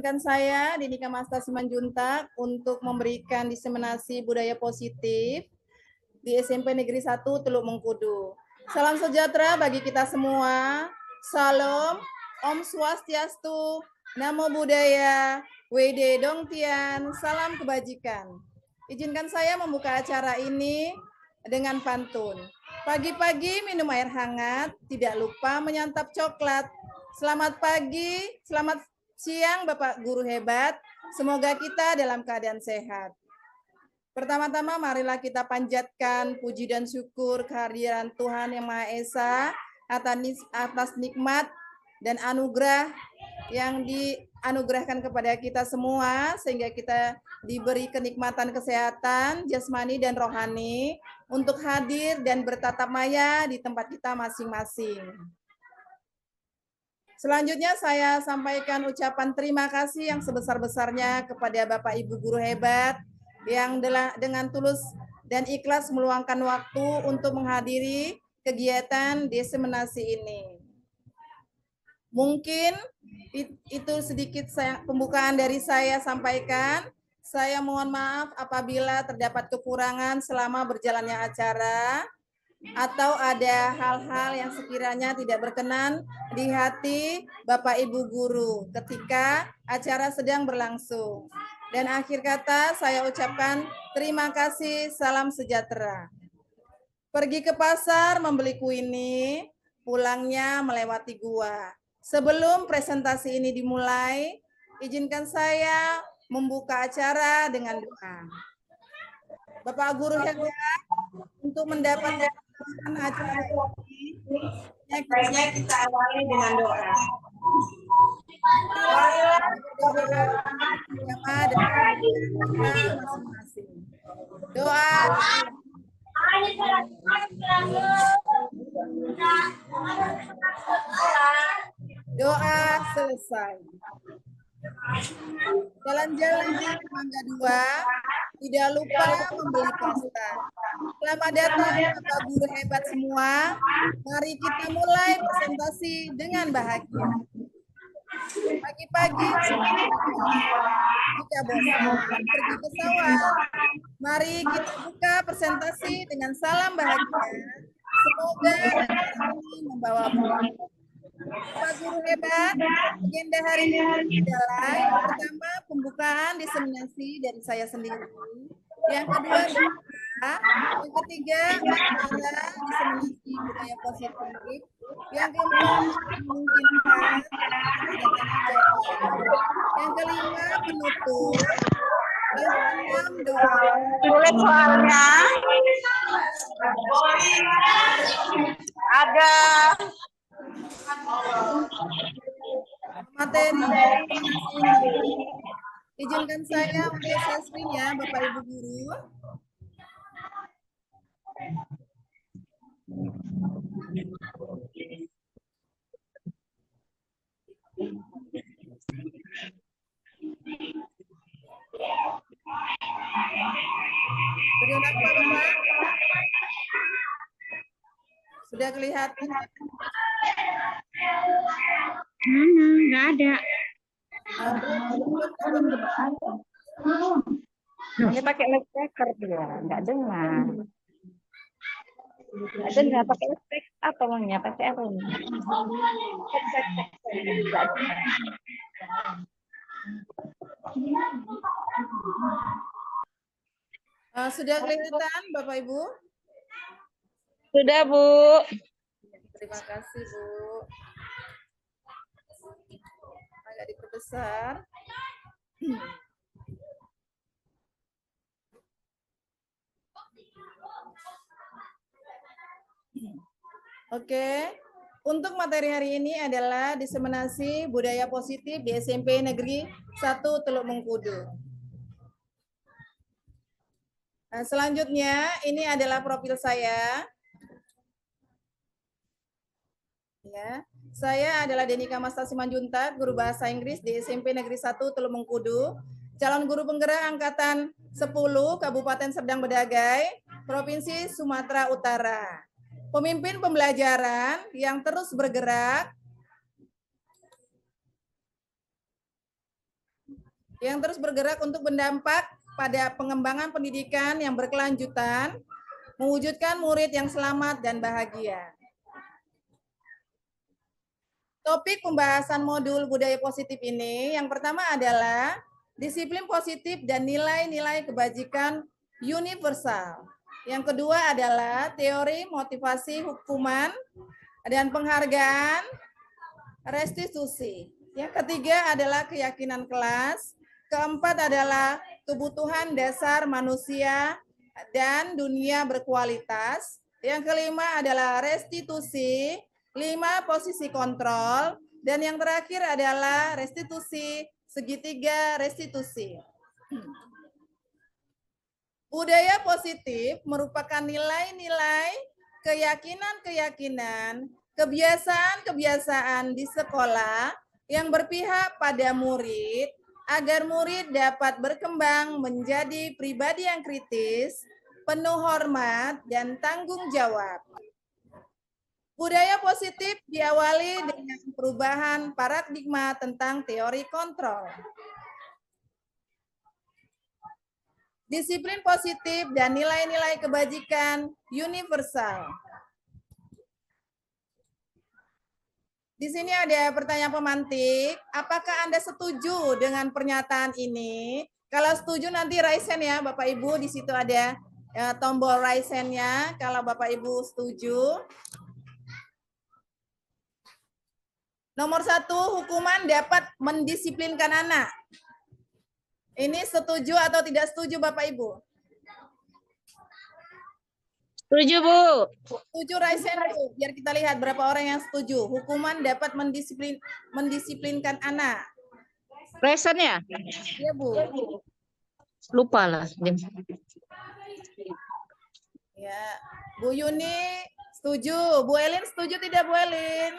Izinkan saya, Dinika Masta Simanjuntak, untuk memberikan diseminasi budaya positif di SMP Negeri 1 Teluk Mengkudu. Salam sejahtera bagi kita semua. Salam, Om Swastiastu, Namo Buddhaya, Wede Dongtian, salam kebajikan. Izinkan saya membuka acara ini dengan pantun. Pagi-pagi minum air hangat, tidak lupa menyantap coklat. Selamat pagi, selamat siang Bapak Guru hebat. Semoga kita dalam keadaan sehat. Pertama-tama marilah kita panjatkan puji dan syukur kehadiran Tuhan Yang Maha Esa atas nikmat dan anugerah yang dianugerahkan kepada kita semua sehingga kita diberi kenikmatan kesehatan jasmani dan rohani untuk hadir dan bertatap maya di tempat kita masing-masing. Selanjutnya saya sampaikan ucapan terima kasih yang sebesar-besarnya kepada Bapak Ibu guru hebat yang dengan tulus dan ikhlas meluangkan waktu untuk menghadiri kegiatan diseminasi ini. Mungkin itu sedikit pembukaan dari saya sampaikan. Saya mohon maaf apabila terdapat kekurangan selama berjalannya acara atau ada hal-hal yang sekiranya tidak berkenan di hati Bapak Ibu guru ketika acara sedang berlangsung. Dan akhir kata saya ucapkan terima kasih, salam sejahtera. Pergi ke pasar membeli kuini, pulangnya melewati gua. Sebelum presentasi ini dimulai, izinkan saya membuka acara dengan doa. Bapak guru hebat, untuk mendapatkan acara ini, kita awali dengan doa. Masing-masing. Doa. Doa selesai. Jalan-jalan Mangga 2, tidak lupa membeli pasta. Selamat datang Bapak guru hebat semua. Mari kita mulai presentasi dengan bahagia. Pagi-pagi jika bosan pergi ke sawah. Mari kita buka presentasi dengan salam bahagia. Semoga ini membawa berkah. Pak Guru hebat, agenda hari ini adalah yang pertama pembukaan diseminasi dari saya sendiri, yang kedua doa, yang ketiga acara diseminasi budaya positif, yang keempat memungkinkan yang kelima penutup, yang keenam doa. Tulis soalnya ada materi izinkan saya untuk share screen ya Bapak Ibu guru. Sudah nampak Bapak? Sudah kelihatan? nggak ada. Ini pakai mic speaker dia, nggak dengar. Nggak dengar pakai mic speaker apa namanya? Pakai apa ini? Nggak dengar. Sudah kelihatan Bapak Ibu? Sudah Bu. Terima kasih Bu. Agak diperbesar. Oke, untuk materi hari ini adalah diseminasi budaya positif di SMP Negeri 1 Teluk Mengkudu. Nah, selanjutnya ini adalah profil saya. Ya, saya adalah Dinika Masta Simanjuntak, guru bahasa Inggris di SMP Negeri 1 Teluk Mengkudu, calon guru penggerak angkatan 10 Kabupaten Serdang Bedagai, Provinsi Sumatera Utara. Pemimpin pembelajaran yang terus bergerak yang terus bergerak untuk berdampak pada pengembangan pendidikan yang berkelanjutan, mewujudkan murid yang selamat dan bahagia. Topik pembahasan modul budaya positif ini yang pertama adalah disiplin positif dan nilai-nilai kebajikan universal. Yang kedua adalah teori motivasi hukuman dan penghargaan restitusi. Yang ketiga adalah keyakinan kelas. Keempat adalah kebutuhan dasar manusia dan dunia berkualitas. Yang kelima adalah restitusi, 5 posisi kontrol, dan yang terakhir adalah restitusi, segitiga restitusi. Budaya positif merupakan nilai-nilai, keyakinan-keyakinan, kebiasaan-kebiasaan di sekolah yang berpihak pada murid agar murid dapat berkembang menjadi pribadi yang kritis, penuh hormat, dan tanggung jawab. Budaya positif diawali dengan perubahan paradigma tentang teori kontrol. Disiplin positif dan nilai-nilai kebajikan universal. Di sini ada pertanyaan pemantik. Apakah Anda setuju dengan pernyataan ini? Kalau setuju nanti raise hand ya, Bapak Ibu. Di situ ada tombol raise hand-nya. Kalau Bapak Ibu setuju. Nomor 1, hukuman dapat mendisiplinkan anak. Ini setuju atau tidak setuju Bapak Ibu? Setuju, Bu. Setuju raise hand, Bu. Biar kita lihat berapa orang yang setuju. Hukuman dapat mendisiplinkan anak. Resen ya? Iya, Bu. Lupa lah. Ya, Bu Yuni setuju. Bu Elin setuju tidak, Bu Elin?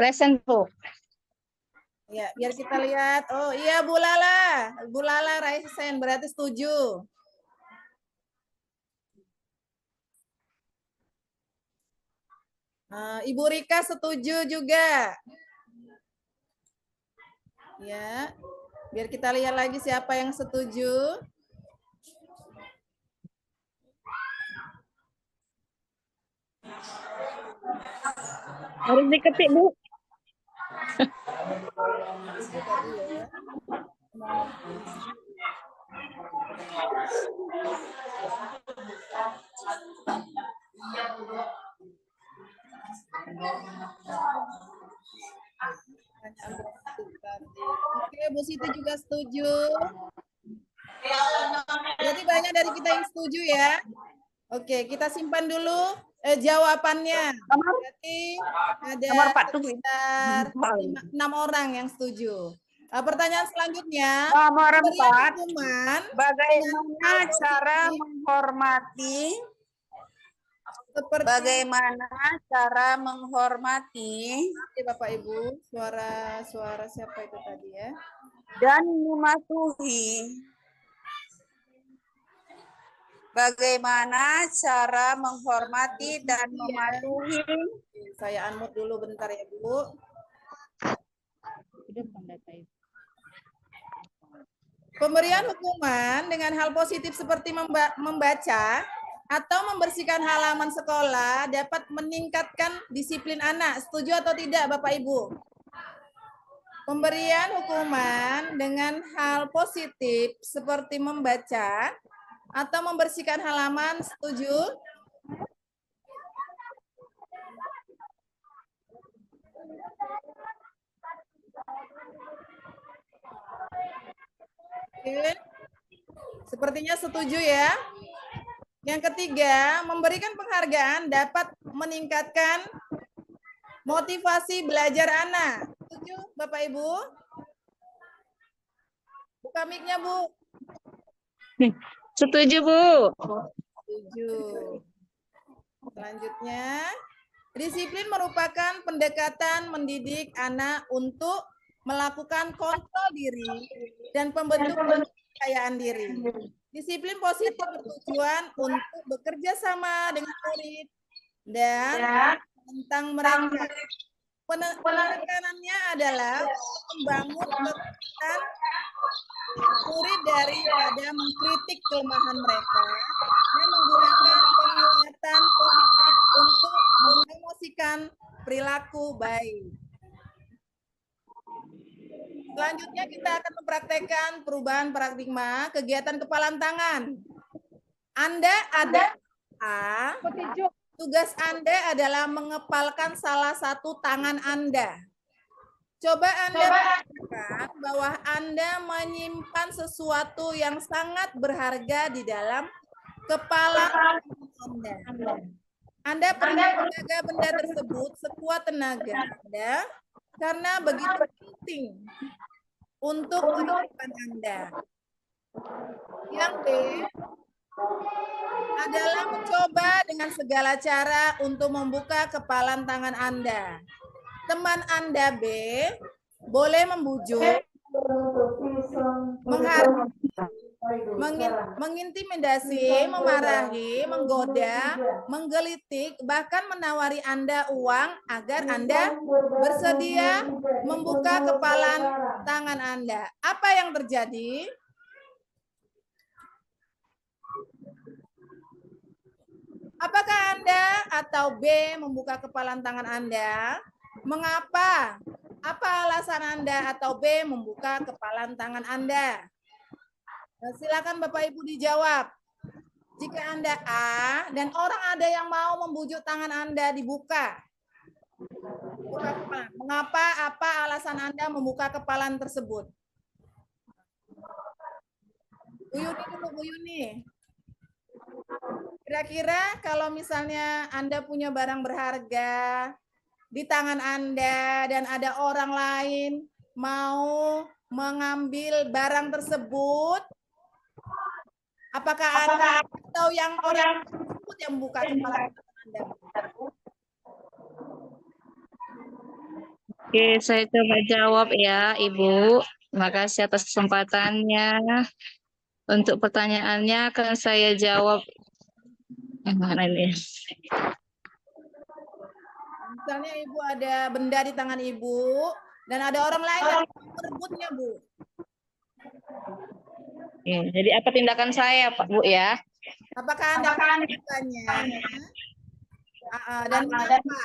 Resen, Bu. Ya, biar kita lihat. Oh iya, Bu Lala. Bu Lala raise hand, berarti setuju. Ibu Rika setuju juga. Ya, biar kita lihat lagi siapa yang setuju. Harus diketik, Bu. Oke, Bu Siti juga setuju. Berarti banyak dari kita yang setuju ya. Oke, kita simpan dulu jawabannya. Berarti ada sekitar 6 orang yang setuju. Pertanyaan selanjutnya. Nomor 4, hukuman bagaimana cara menghormati? Seperti Bagaimana cara menghormati Oke, Bapak Ibu, suara siapa itu tadi ya? dan mematuhi? Bagaimana cara menghormati dan mematuhi? Saya unmute dulu bentar ya, Bu. Pemberian hukuman dengan hal positif seperti membaca atau membersihkan halaman sekolah dapat meningkatkan disiplin anak. Setuju atau tidak, Bapak Ibu? Pemberian hukuman dengan hal positif seperti membaca atau membersihkan halaman, setuju? Oke. Sepertinya setuju ya. Yang ketiga, memberikan penghargaan dapat meningkatkan motivasi belajar anak. Setuju, Bapak Ibu? Buka mic-nya, Bu. Setuju, Bu. Setuju. Selanjutnya, disiplin merupakan pendekatan mendidik anak untuk melakukan kontrol diri dan pembentukan kepercayaan diri. Disiplin positif bertujuan untuk bekerja sama dengan murid dan tentang mereka. Penekanannya adalah membangun kekuatan murid daripada mengkritik kelemahan mereka dan menggunakan penguatan positif untuk mempromosikan perilaku baik. Selanjutnya kita akan mempraktekkan perubahan paradigma kegiatan kepalan tangan. Anda ada tugas Anda adalah mengepalkan salah satu tangan Anda. Coba Anda bayangkan bahwa Anda menyimpan sesuatu yang sangat berharga di dalam kepala Anda. Anda perlu menjaga benda tersebut sekuat tenaga Anda karena begitu penting untuk kehidupan Anda. Yang B adalah mencoba dengan segala cara untuk membuka kepalan tangan Anda. Teman Anda B boleh membujuk, mengintimidasi, memarahi, menggoda, menggelitik, bahkan menawari Anda uang agar Anda bersedia membuka kepalan tangan Anda. Apa yang terjadi? Apakah Anda atau B membuka kepalan tangan Anda? Mengapa? Apa alasan Anda atau B membuka kepalan tangan Anda? Silakan Bapak Ibu dijawab. Jika Anda A dan orang ada yang mau membujuk tangan Anda dibuka. Mengapa? Apa alasan Anda membuka kepalan tersebut? Bu Yuni dulu, Bu Yuni. Kira-kira kalau misalnya Anda punya barang berharga di tangan Anda dan ada orang lain mau mengambil barang tersebut, apakah Anda atau yang orang tersebut yang membuka kepala Anda? Oke, saya coba jawab ya, Ibu. Terima kasih atas kesempatannya. Untuk pertanyaannya akan saya jawab. Mana ini? Misalnya Ibu ada benda di tangan Ibu dan ada orang lain yang merebutnya, Bu. Jadi apa tindakan saya, Pak Bu ya? Apakah Anda melakukannya? Dan mengapa?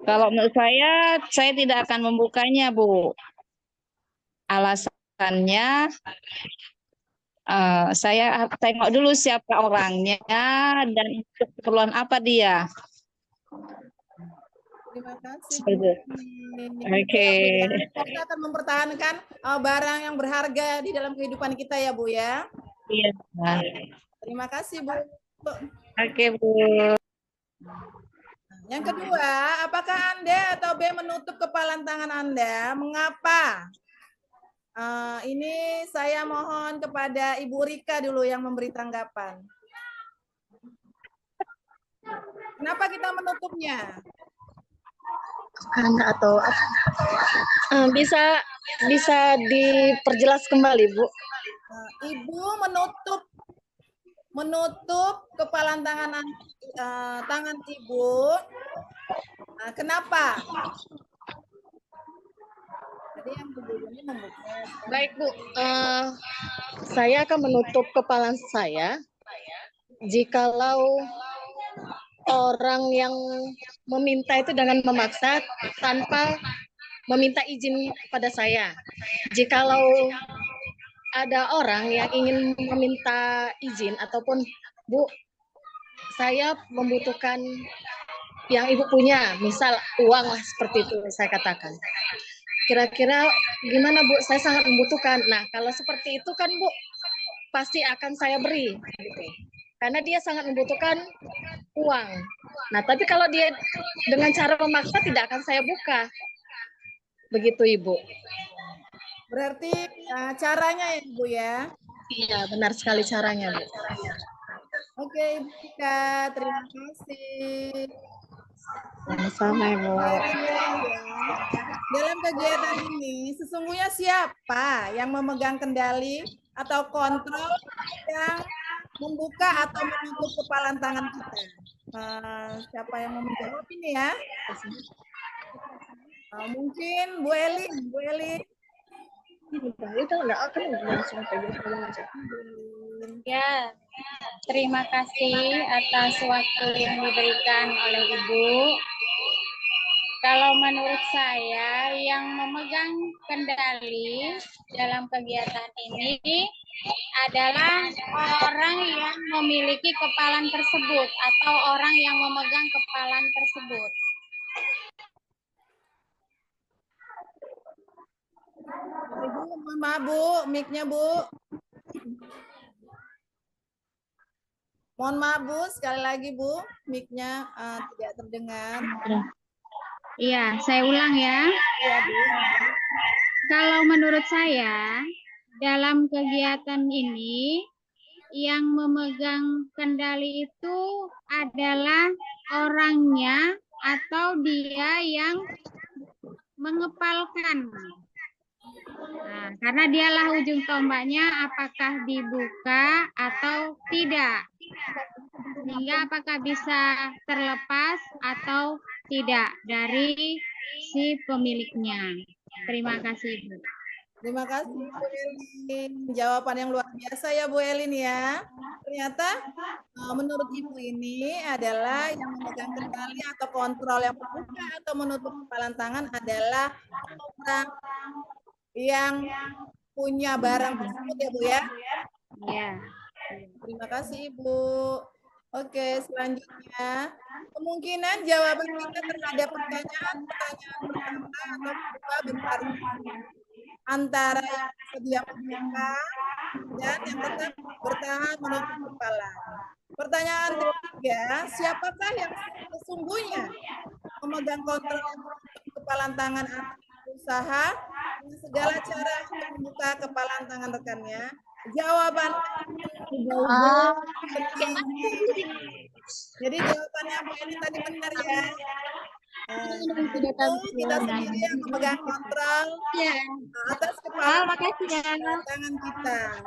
Kalau menurut saya tidak akan membukanya, Bu. Alasannya, saya tengok dulu siapa orangnya dan untuk keperluan apa dia. Terima kasih. Oke. Kita akan mempertahankan barang yang berharga di dalam kehidupan kita ya, Bu ya. Iya. Terima kasih, Bu. Oke, Bu. Yang kedua, apakah Anda atau B menutup kepalan tangan Anda? Mengapa? Ini saya mohon kepada Ibu Rika dulu yang memberi tanggapan. Kenapa kita menutupnya? Karena atau bisa diperjelas kembali, Bu? Ibu menutup kepalan tangan Ibu. Kenapa? Jadi yang ini membuka. Baik, Bu. Saya akan menutup kepala saya jikalau orang yang meminta itu dengan memaksa tanpa meminta izin pada saya. Jikalau ada orang yang ingin meminta izin ataupun, Bu, saya membutuhkan yang Ibu punya, misal uang lah seperti itu saya katakan. Kira-kira gimana, Bu? Saya sangat membutuhkan. Nah, kalau seperti itu kan, Bu, pasti akan saya beri. Gitu. Karena dia sangat membutuhkan uang. Nah, tapi kalau dia dengan cara memaksa tidak akan saya buka. Begitu, Ibu. Berarti caranya ya, Bu ya? Iya, benar sekali caranya, Bu. Oke, Ibu Rika, terima kasih. Sama-sama, Ibu. Dalam kegiatan ini, sesungguhnya siapa yang memegang kendali atau kontrol yang membuka atau menutup kepalan tangan kita? Siapa yang mau menjawab ini ya? Mungkin Bu Elin. Bu Elin. Itu enggak akan langsung pegang aja. Ya, terima kasih atas waktu yang diberikan oleh Ibu. Kalau menurut saya, yang memegang kendali dalam kegiatan ini adalah orang yang memiliki kepalan tersebut atau orang yang memegang kepalan tersebut. Ibu, mohon maaf Bu, mic-nya Bu. Mohon maaf Bu, sekali lagi Bu, mic-nya tidak terdengar. Iya, saya ulang ya. Iya Bu. Kalau menurut saya, dalam kegiatan ini, yang memegang kendali itu adalah orangnya atau dia yang mengepalkan. Nah, karena dialah ujung tombaknya apakah dibuka atau tidak. Sehingga apakah bisa terlepas atau tidak dari si pemiliknya. Terima kasih, Bu. Terima kasih Bu Elin. Jawaban yang luar biasa ya Bu Elin ya. Ternyata menurut Ibu ini adalah yang memegang kendali atau kontrol yang membuka atau menutup kepalan tangan adalah orang yang punya barang tersebut ya Bu ya. Ya. Terima kasih Ibu. Oke, selanjutnya kemungkinan jawaban kita terhadap pertanyaan pertama atau kedua bervariasi antara yang sedia membuka dan yang tetap bertahan menutup kepala. Pertanyaan ketiga, siapakah yang sesungguhnya memegang kontrol kepalan tangan usaha dengan segala cara untuk membuka kepalan tangan rekannya? Jawaban jadi jawabannya Bu Eni tadi benar ya. Kita sendiri yang memegang kontrol atas kepala tangan kita.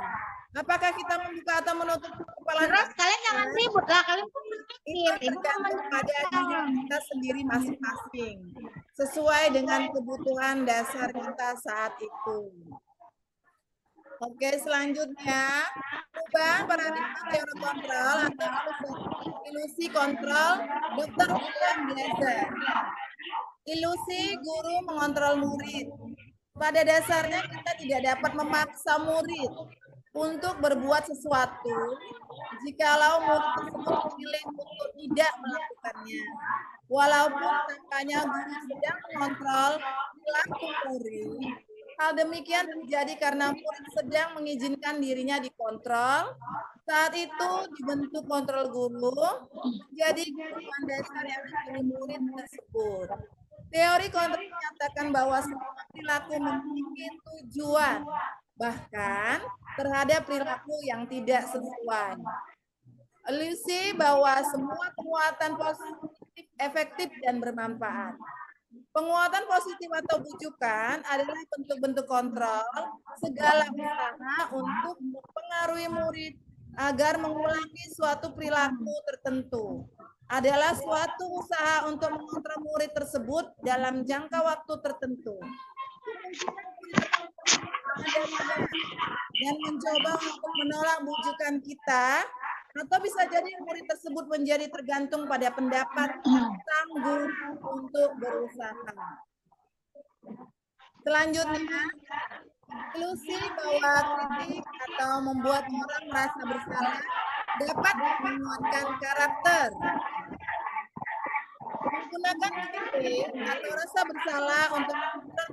Apakah kita membuka atau menutup kepala tangan? Kalian jangan ribut lah, kalian Itu tergantung pada diri kita sendiri masing-masing. Sesuai dengan kebutuhan dasar kita saat itu. Oke, selanjutnya ubah paradigma teori kontrol atau ilusi kontrol Dr. William Glaser. Ilusi guru mengontrol murid. Pada dasarnya kita tidak dapat memaksa murid untuk berbuat sesuatu jikalau murid tersebut memilih untuk tidak melakukannya. Walaupun tampaknya guru sedang mengontrol perilaku murid, hal demikian terjadi karena murid sedang mengizinkan dirinya dikontrol. Saat itu dibentuk kontrol guru menjadi kebutuhan dasar yang dipilih murid tersebut. Teori kontrol menyatakan bahwa semua perilaku memiliki tujuan, bahkan terhadap perilaku yang tidak sesuai. Ilusi bahwa semua penguatan positif efektif dan bermanfaat. Penguatan positif atau bujukan adalah bentuk-bentuk kontrol segala usaha untuk mempengaruhi murid agar mengulangi suatu perilaku tertentu. Adalah suatu usaha untuk mengontrol murid tersebut dalam jangka waktu tertentu. Dan mencoba untuk menolak bujukan kita, atau bisa jadi murid tersebut menjadi tergantung pada pendapat sang guru untuk berusaha. Selanjutnya, ilusi bahwa kritik atau membuat orang merasa bersalah dapat menguatkan karakter. Menggunakan kritik atau rasa bersalah untuk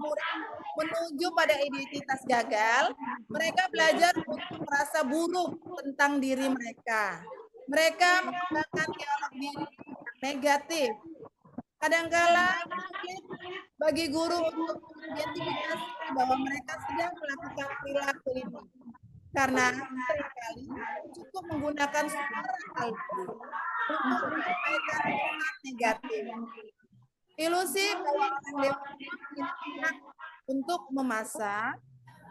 murid menuju pada identitas gagal, mereka belajar untuk merasa buruk tentang diri mereka. Mereka menggunakan dialog diri negatif. Kadangkala bagi guru untuk mengidentifikasi bahwa mereka sedang melakukan perilaku ini. Karena seringkali cukup menggunakan suara kalbu untuk menyampaikan pesan negatif. Ilusi bahwa orang dewasa untuk memasak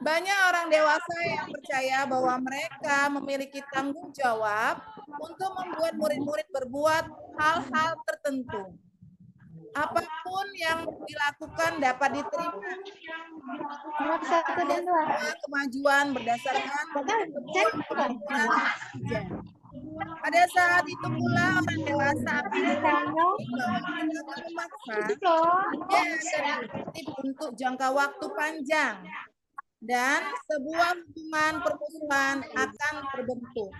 Banyak orang dewasa yang percaya bahwa mereka memiliki tanggung jawab untuk membuat murid-murid berbuat hal-hal tertentu. Apapun yang dilakukan dapat diterima sebuah kemajuan berdasarkan kemampuan saja. Pada saat itu pula orang dewasa akan bahwa tindakan memaksa dia akan efektif untuk jangka waktu panjang dan sebuah hubungan permusuhan akan terbentuk.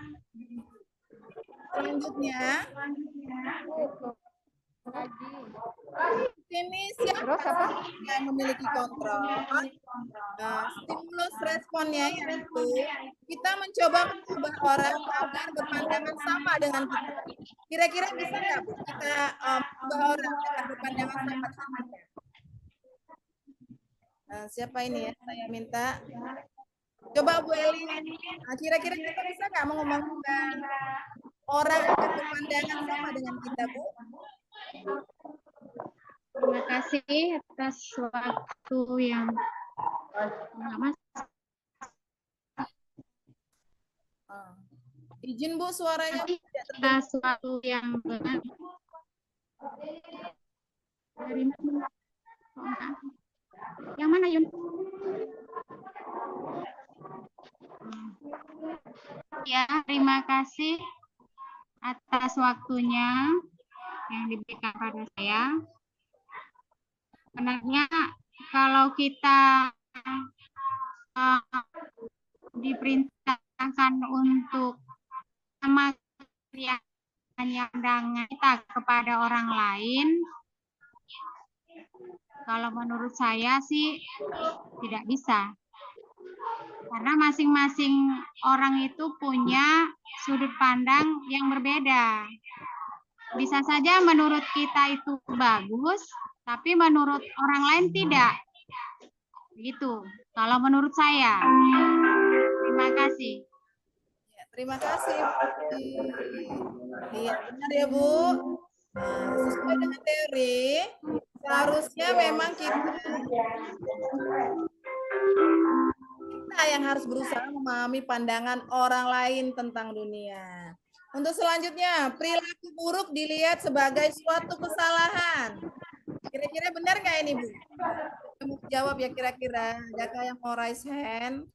Selanjutnya, ini siapa yang memiliki kontrol? Stimulus responnya yaitu kita mencoba mengubah orang agar berpandangan sama dengan kita. Kira-kira bisa nggak Bu kita mengubah orang agar berpandangan sama dengan kita? Siapa ini ya? Saya minta. Coba Bu Eli. Kira-kira kita bisa nggak mengubah orang agar berpandangan sama dengan kita, Bu? Terima kasih atas waktu yang Mas. Izin Bu, suaranya tidak terdengar. Atas waktu yang benar. Dari mana? Yang mana, Yun? Ya, terima kasih atas waktunya yang diberikan pada saya. Sebenarnya kalau kita diperintahkan untuk pandangan kita kepada orang lain, kalau menurut saya sih tidak bisa. Karena masing-masing orang itu punya sudut pandang yang berbeda. Bisa saja menurut kita itu bagus, tapi menurut orang lain tidak. Begitu. Kalau menurut saya. Terima kasih. Ya, terima kasih. Iya, benar ya Bu. Sesuai dengan teori, seharusnya memang kita yang harus berusaha memahami pandangan orang lain tentang dunia. Untuk selanjutnya, perilaku buruk dilihat sebagai suatu kesalahan. Kira-kira benar nggak ini, Bu? Kamu jawab ya kira-kira. Adakah yang mau raise hand?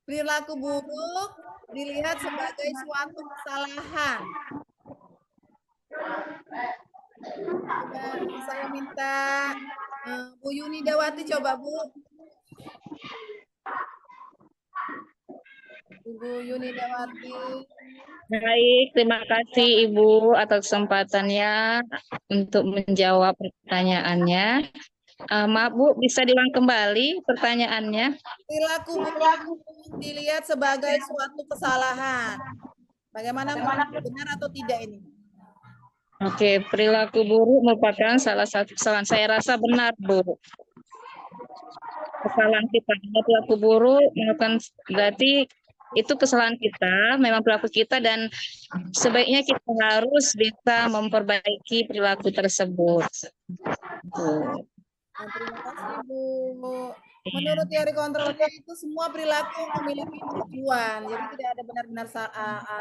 Perilaku buruk dilihat sebagai suatu kesalahan. Coba saya minta Bu Yuni Dawati, coba Bu. Ibu Yuni Dawati. Baik, terima kasih Ibu atas kesempatannya untuk menjawab pertanyaannya. Maaf Bu, bisa diulang kembali pertanyaannya? Perilaku buruk dilihat sebagai suatu kesalahan. Bagaimana benar atau tidak ini? Oke, perilaku buruk merupakan salah satu kesalahan. Saya rasa benar, Bu. Kesalahan kita, perilaku buruk merupakan berarti itu kesalahan kita, memang perilaku kita, dan sebaiknya kita harus bisa memperbaiki perilaku tersebut. Terima kasih Bu. Menurut teori kontrolnya itu semua perilaku memiliki tujuan, jadi tidak ada benar-benar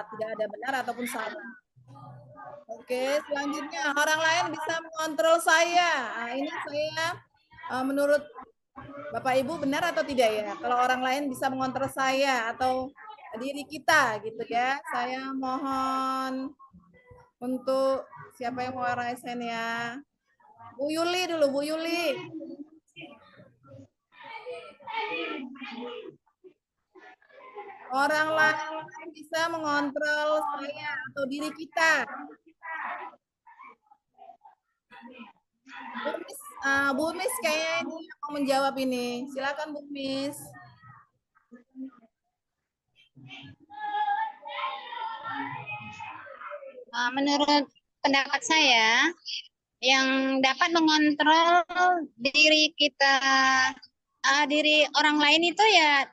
tidak ada benar ataupun salah. Oke, selanjutnya orang lain bisa mengontrol saya. Ini saya menurut Bapak Ibu benar atau tidak ya? Kalau orang lain bisa mengontrol saya atau diri kita gitu ya. Saya mohon untuk siapa yang mau raise hand ya? Bu Yuli dulu, Bu Yuli. Orang lain bisa mengontrol saya atau diri kita. Bu Miss kayaknya ini mau menjawab ini. Silakan Bu Miss. Menurut pendapat saya, yang dapat mengontrol diri kita, diri orang lain itu ya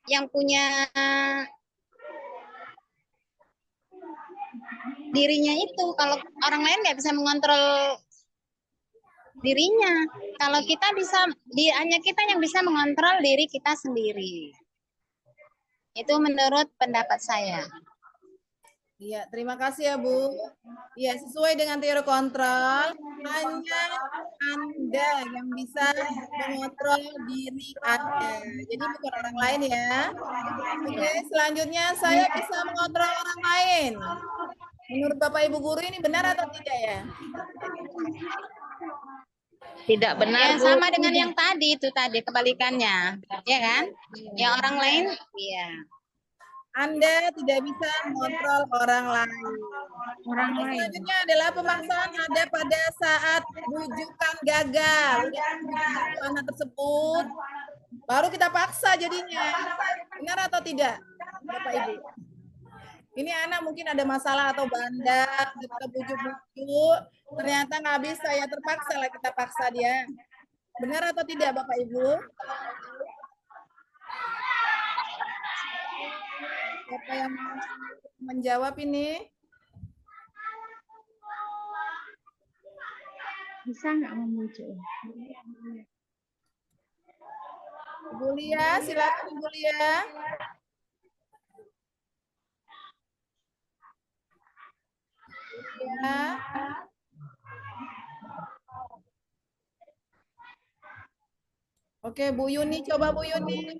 yang punya dirinya itu. Kalau orang lain nggak bisa mengontrol dirinya. Kalau kita bisa, hanya kita yang bisa mengontrol diri kita sendiri. Itu menurut pendapat saya. Iya, terima kasih ya Bu. Iya, sesuai dengan teori kontrol, hanya Anda yang bisa mengontrol diri Anda. Jadi bukan orang lain ya. Oke, selanjutnya saya bisa mengontrol orang lain. Menurut Bapak Ibu guru ini benar atau tidak ya? Tidak benar, Ya, Bu. sama dengan yang tadi itu tadi kebalikannya, ya kan? Yang orang lain, iya. Anda tidak bisa mengontrol orang lain. Orang Oke, lain. selanjutnya adalah pemaksaan ada pada saat bujukan gagal. Udah bujuk anak tersebut, baru kita paksa jadinya. Benar atau tidak, Bapak Ibu? Ini anak mungkin ada masalah atau bandel, kita bujuk-bujuk, ternyata nggak bisa, ya terpaksa lah kita paksa dia. Benar atau tidak, Bapak Ibu? Siapa yang mau menjawab ini? Bisa nggak memujuk? Ibu Lia, silakan Ibu Lia. Ya. Oke, Bu Yuni, coba Bu Yuni.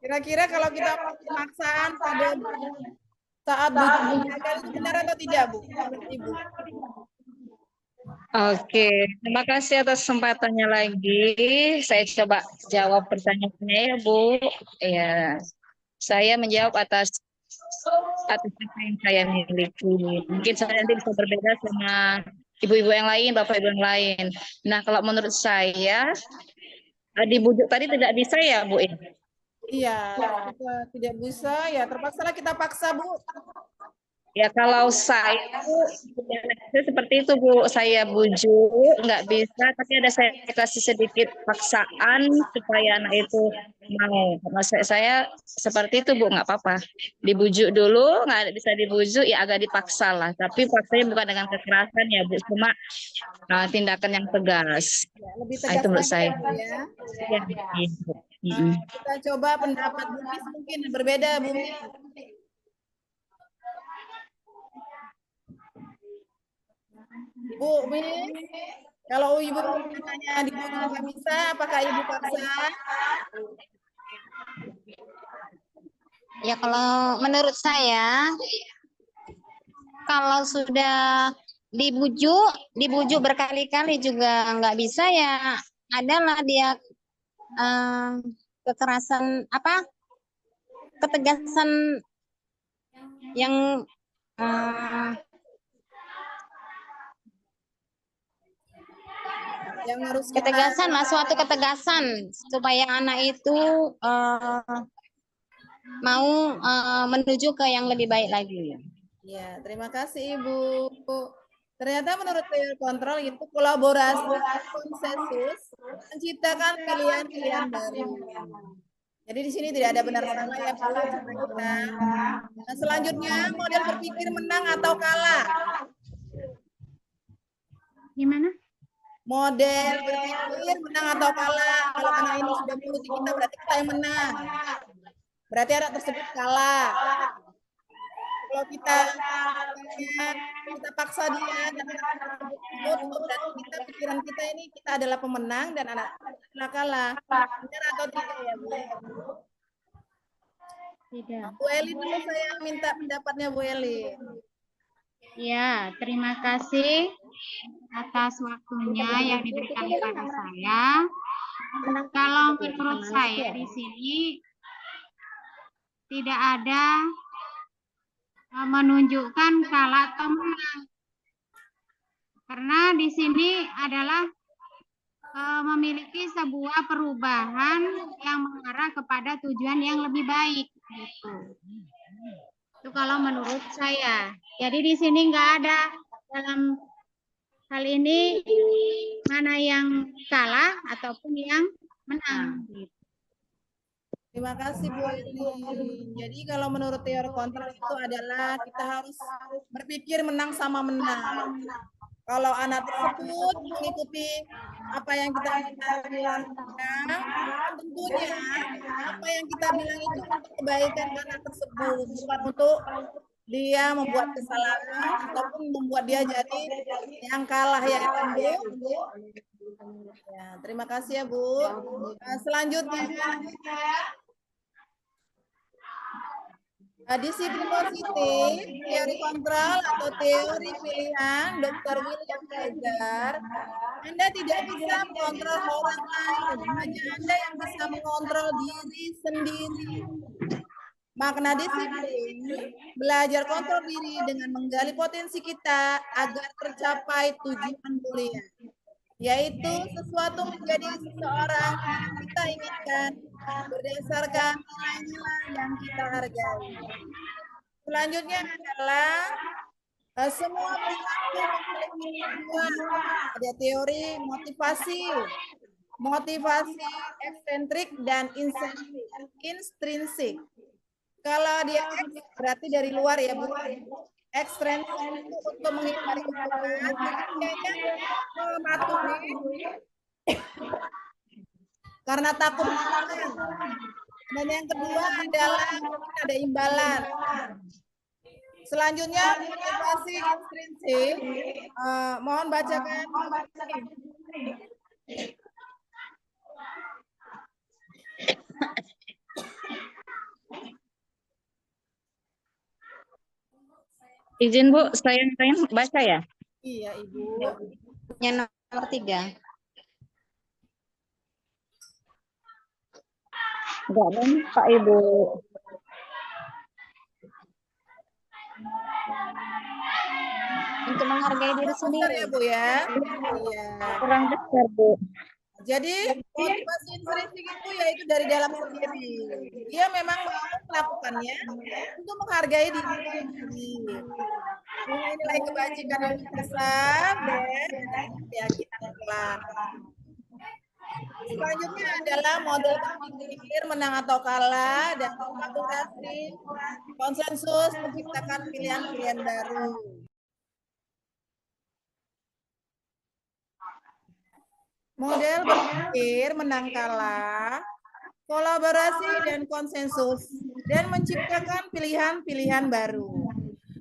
Kira-kira kalau kita pemaksaan pada saat bujuk gagal itu benar atau tidak, Bu? Menurut Ibu? Oke, terima kasih atas kesempatannya lagi. Saya coba jawab pertanyaannya ya, Bu. Ya, saya menjawab atas apa yang saya miliki. Mungkin saya nanti bisa berbeda sama ibu-ibu yang lain, bapak ibu yang lain. Nah, kalau menurut saya dibujuk tadi tidak bisa ya, Bu? Iya, kita tidak bisa, ya terpaksalah kita paksa, Bu. Ya kalau saya seperti itu, Bu, saya bujuk nggak bisa, tapi ada saya kasih sedikit paksaan supaya anak itu mau. Maksud saya seperti itu, Bu, nggak apa-apa. Dibujuk dulu, nggak bisa dibujuk, ya agak dipaksa lah. Tapi paksanya bukan dengan kekerasan ya, Bu, cuma tindakan yang tegas. Ya, lebih Nah, tegas itu menurut lagi saya. ya, Bu ya. Ya, gitu. Kita coba pendapat Bu Mis mungkin berbeda, Bu Mis. Bu Mis, kalau Ibu tanya dibujuk nggak bisa, apakah Ibu paksa? Ya kalau menurut saya, kalau sudah dibujuk berkali-kali juga nggak bisa ya, adalah dia kekerasan apa? Ketegasan yang Yang harus kita ketegasan lah, suatu ketegasan supaya anak itu mau menuju ke yang lebih baik lagi. Ya, terima kasih Ibu. Ternyata menurut teori kontrol itu kolaborasi konsensus menciptakan pilihan-pilihan baru. Jadi di sini tidak ada benar salah ya Bu cara kita. Nah, selanjutnya model berpikir menang atau kalah. Gimana? Model berpikir menang atau kalah. Kalau anak ini sudah mengikuti kita berarti kita yang menang. Berarti anak tersebut kalah. Kalau kita paksa dia dan anak tersebut ikut, berarti kita pikiran kita ini kita adalah pemenang dan anak kalah. Benar atau tidak ya Bu? Tidak. Bu Eli dulu saya minta pendapatnya Bu Eli. Ya, terima kasih atas waktunya yang diberikan kepada saya. Kalau menurut saya di sini tidak ada menunjukkan kalah atau menang. Karena di sini adalah memiliki sebuah perubahan yang mengarah kepada tujuan yang lebih baik. Gitu. Itu kalau menurut saya. Jadi di sini nggak ada dalam hal ini mana yang kalah ataupun yang menang. Gitu. Terima kasih Bu Irlin. Jadi kalau menurut teori kontrol itu adalah kita harus berpikir menang sama menang. Kalau anak tersebut mengikuti apa yang kita bilang, tentunya apa yang kita bilang itu untuk kebaikan anak tersebut, bukan untuk dia membuat kesalahan ataupun membuat dia jadi yang kalah ya Bu. Ya, terima kasih ya Bu. Selanjutnya disiplin positif, teori kontrol atau teori pilihan Dr. William Hajar. Anda tidak bisa mengontrol orang lain, hanya Anda yang bisa mengontrol diri sendiri. Makna disiplin, belajar kontrol diri dengan menggali potensi kita agar tercapai tujuan mulia, yaitu sesuatu menjadi seseorang yang kita inginkan berdasarkan nilai-nilai yang kita hargai. Selanjutnya adalah semua perilaku memiliki tujuan. Ada teori motivasi eksentrik dan intrinsik. Kalau dia berarti dari luar ya Bu. Ekstrinsi itu untuk menghindari hukuman, kayaknya mematuhi karena takut hukuman. Dan yang kedua adalah ada imbalan. Selanjutnya motivasi intrinsik. Mohon bacakan. Izin Bu, saya baca ya. Iya Ibu. Yang nomor 3. Enggak nampak Ibu. Untuk menghargai diri sendiri ya Bu ya. Iya. Kurang besar Bu. Jadi motivasi intrinsik itu yaitu dari dalam sendiri. Dia memang mau melakukannya untuk menghargai diri sendiri. Nilai kebajikan yang besar dan keyakinan kelak. Selanjutnya adalah model berpikir menang atau kalah dan kolaborasi konsensus menciptakan pilihan-pilihan baru. Model berpikir menang kalah, kolaborasi dan konsensus, dan menciptakan pilihan-pilihan baru.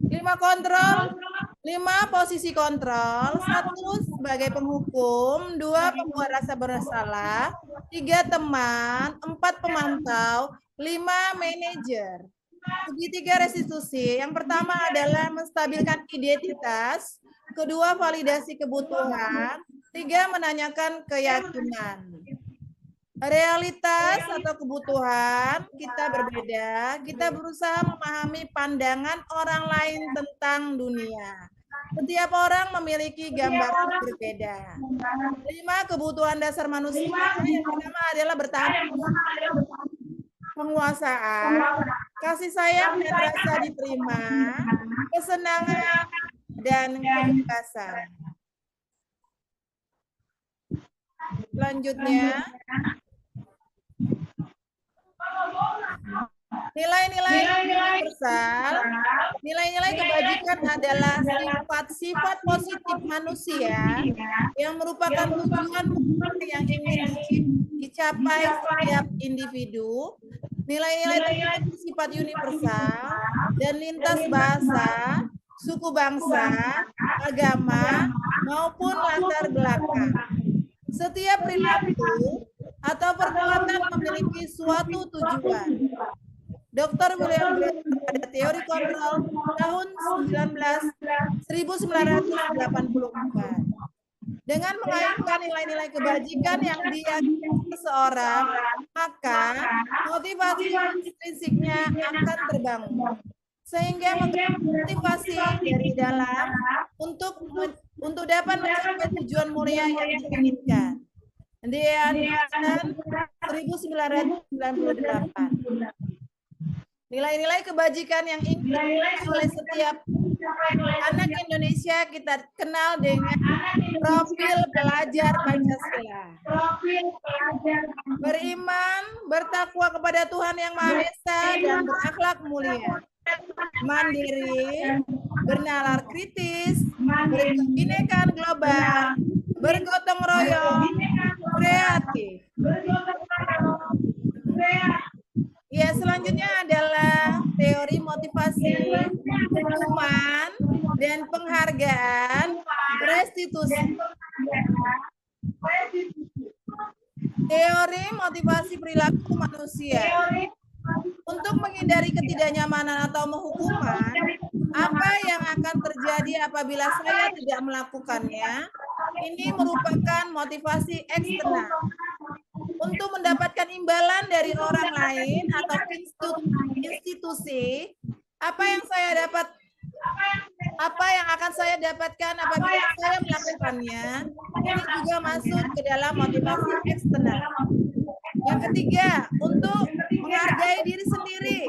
5 kontrol, 5 posisi kontrol, 1 sebagai penghukum, 2 pembuat rasa bersalah, 3 teman, 4 pemantau, 5 manajer. Segitiga restitusi, yang pertama adalah menstabilkan identitas, kedua validasi kebutuhan, 3 menanyakan keyakinan. Realitas atau kebutuhan kita berbeda, kita berusaha memahami pandangan orang lain tentang dunia. Setiap orang memiliki gambaran berbeda. 5 kebutuhan dasar manusia, yang pertama adalah bertahan penguasaan, kasih sayang dan rasa diterima, kesenangan dan kebebasan. Selanjutnya, nilai-nilai universal, nilai-nilai kebajikan adalah sifat-sifat positif manusia yang merupakan tujuan yang ingin dicapai setiap individu. Nilai-nilai tersebut bersifat universal dan lintas bahasa, suku bangsa, agama, maupun latar belakang. Setiap perilaku atau perbuatan memiliki suatu tujuan. Dr. William Hajar pada teori kontrol tahun 1984. Dengan mengaitkan nilai-nilai kebajikan yang diyakini seseorang, maka motivasi intrinsiknya akan terbangun. Sehingga motivasi dari dalam untuk dapat mencapai tujuan mulia yang diinginkan. Dia 1998. Nilai-nilai kebajikan yang ingin oleh setiap Anak Indonesia kita kenal dengan profil pelajar Pancasila. Beriman, bertakwa kepada Tuhan Yang Maha Esa dan berakhlak mulia. Mandiri, bernalar kritis, berkebinekaan global, bergotong royong, kreatif. Ya, selanjutnya adalah teori motivasi, hukuman, dan penghargaan, restitusi. Teori motivasi perilaku manusia. Untuk menghindari ketidaknyamanan atau hukuman, apa yang akan terjadi apabila saya tidak melakukannya? Ini merupakan motivasi eksternal. Untuk mendapatkan imbalan dari orang lain atau institusi, apa yang akan saya dapatkan apabila saya melakukannya, ini juga masuk ke dalam motivasi eksternal. Yang ketiga, untuk menghargai diri sendiri.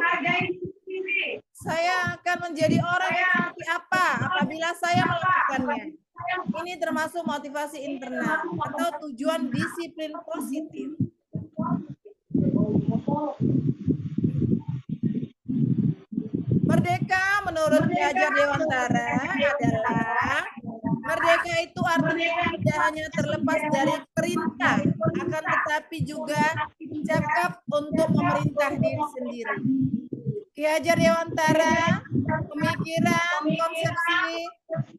Saya akan menjadi orang yang seperti apa apabila saya melakukannya. Ini termasuk motivasi internal atau tujuan disiplin positif. Merdeka menurut Ki Hajar Dewantara adalah merdeka itu artinya tidak hanya terlepas dari perintah, akan tetapi juga cakap untuk memerintah diri sendiri. Ki Hajar Dewantara, pemikiran, konsepsi,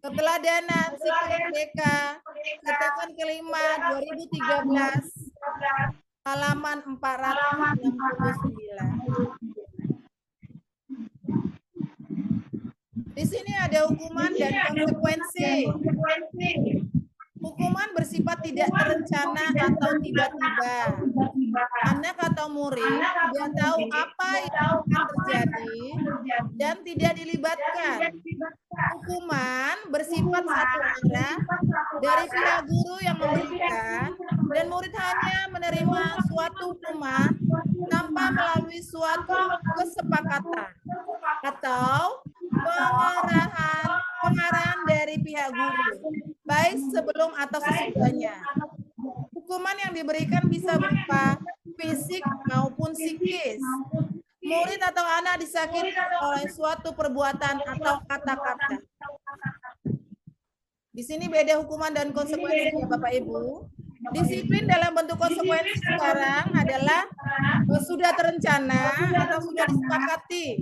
keteladanan, sikap merdeka, katakan kelima 2013, halaman 469. Di sini ada hukuman dan konsekuensi. Hukuman bersifat tidak terencana atau tiba-tiba. Anak atau murid tidak tahu apa yang akan terjadi dan tidak dilibatkan. Hukuman bersifat satu arah dari pihak guru yang memberikan dan murid hanya menerima suatu hukuman tanpa melalui suatu kesepakatan atau pengarahan dari pihak guru, baik sebelum atau sesudahnya. Hukuman yang diberikan bisa berupa fisik maupun psikis. Murid atau anak disakiti oleh suatu perbuatan atau kata-kata. Di sini beda hukuman dan konsekuensinya, Bapak Ibu. Disiplin dalam bentuk konsekuensi sekarang adalah sudah terencana atau sudah disepakati,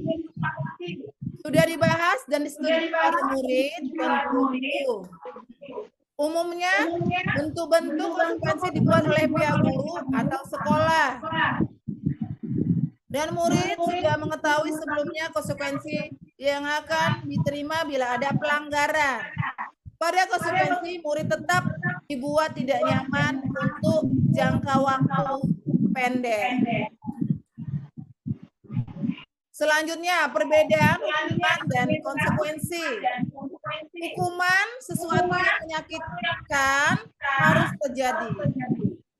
sudah dibahas dan disetujui oleh murid dan guru. Umumnya bentuk-bentuk konsekuensi dibuat oleh pihak guru atau sekolah. Dan murid sudah mengetahui sebelumnya konsekuensi yang akan diterima bila ada pelanggaran. Pada konsekuensi, murid tetap dibuat tidak nyaman untuk jangka waktu pendek. Selanjutnya, perbedaan hukuman dan konsekuensi. Hukuman sesuatu yang menyakitkan harus terjadi.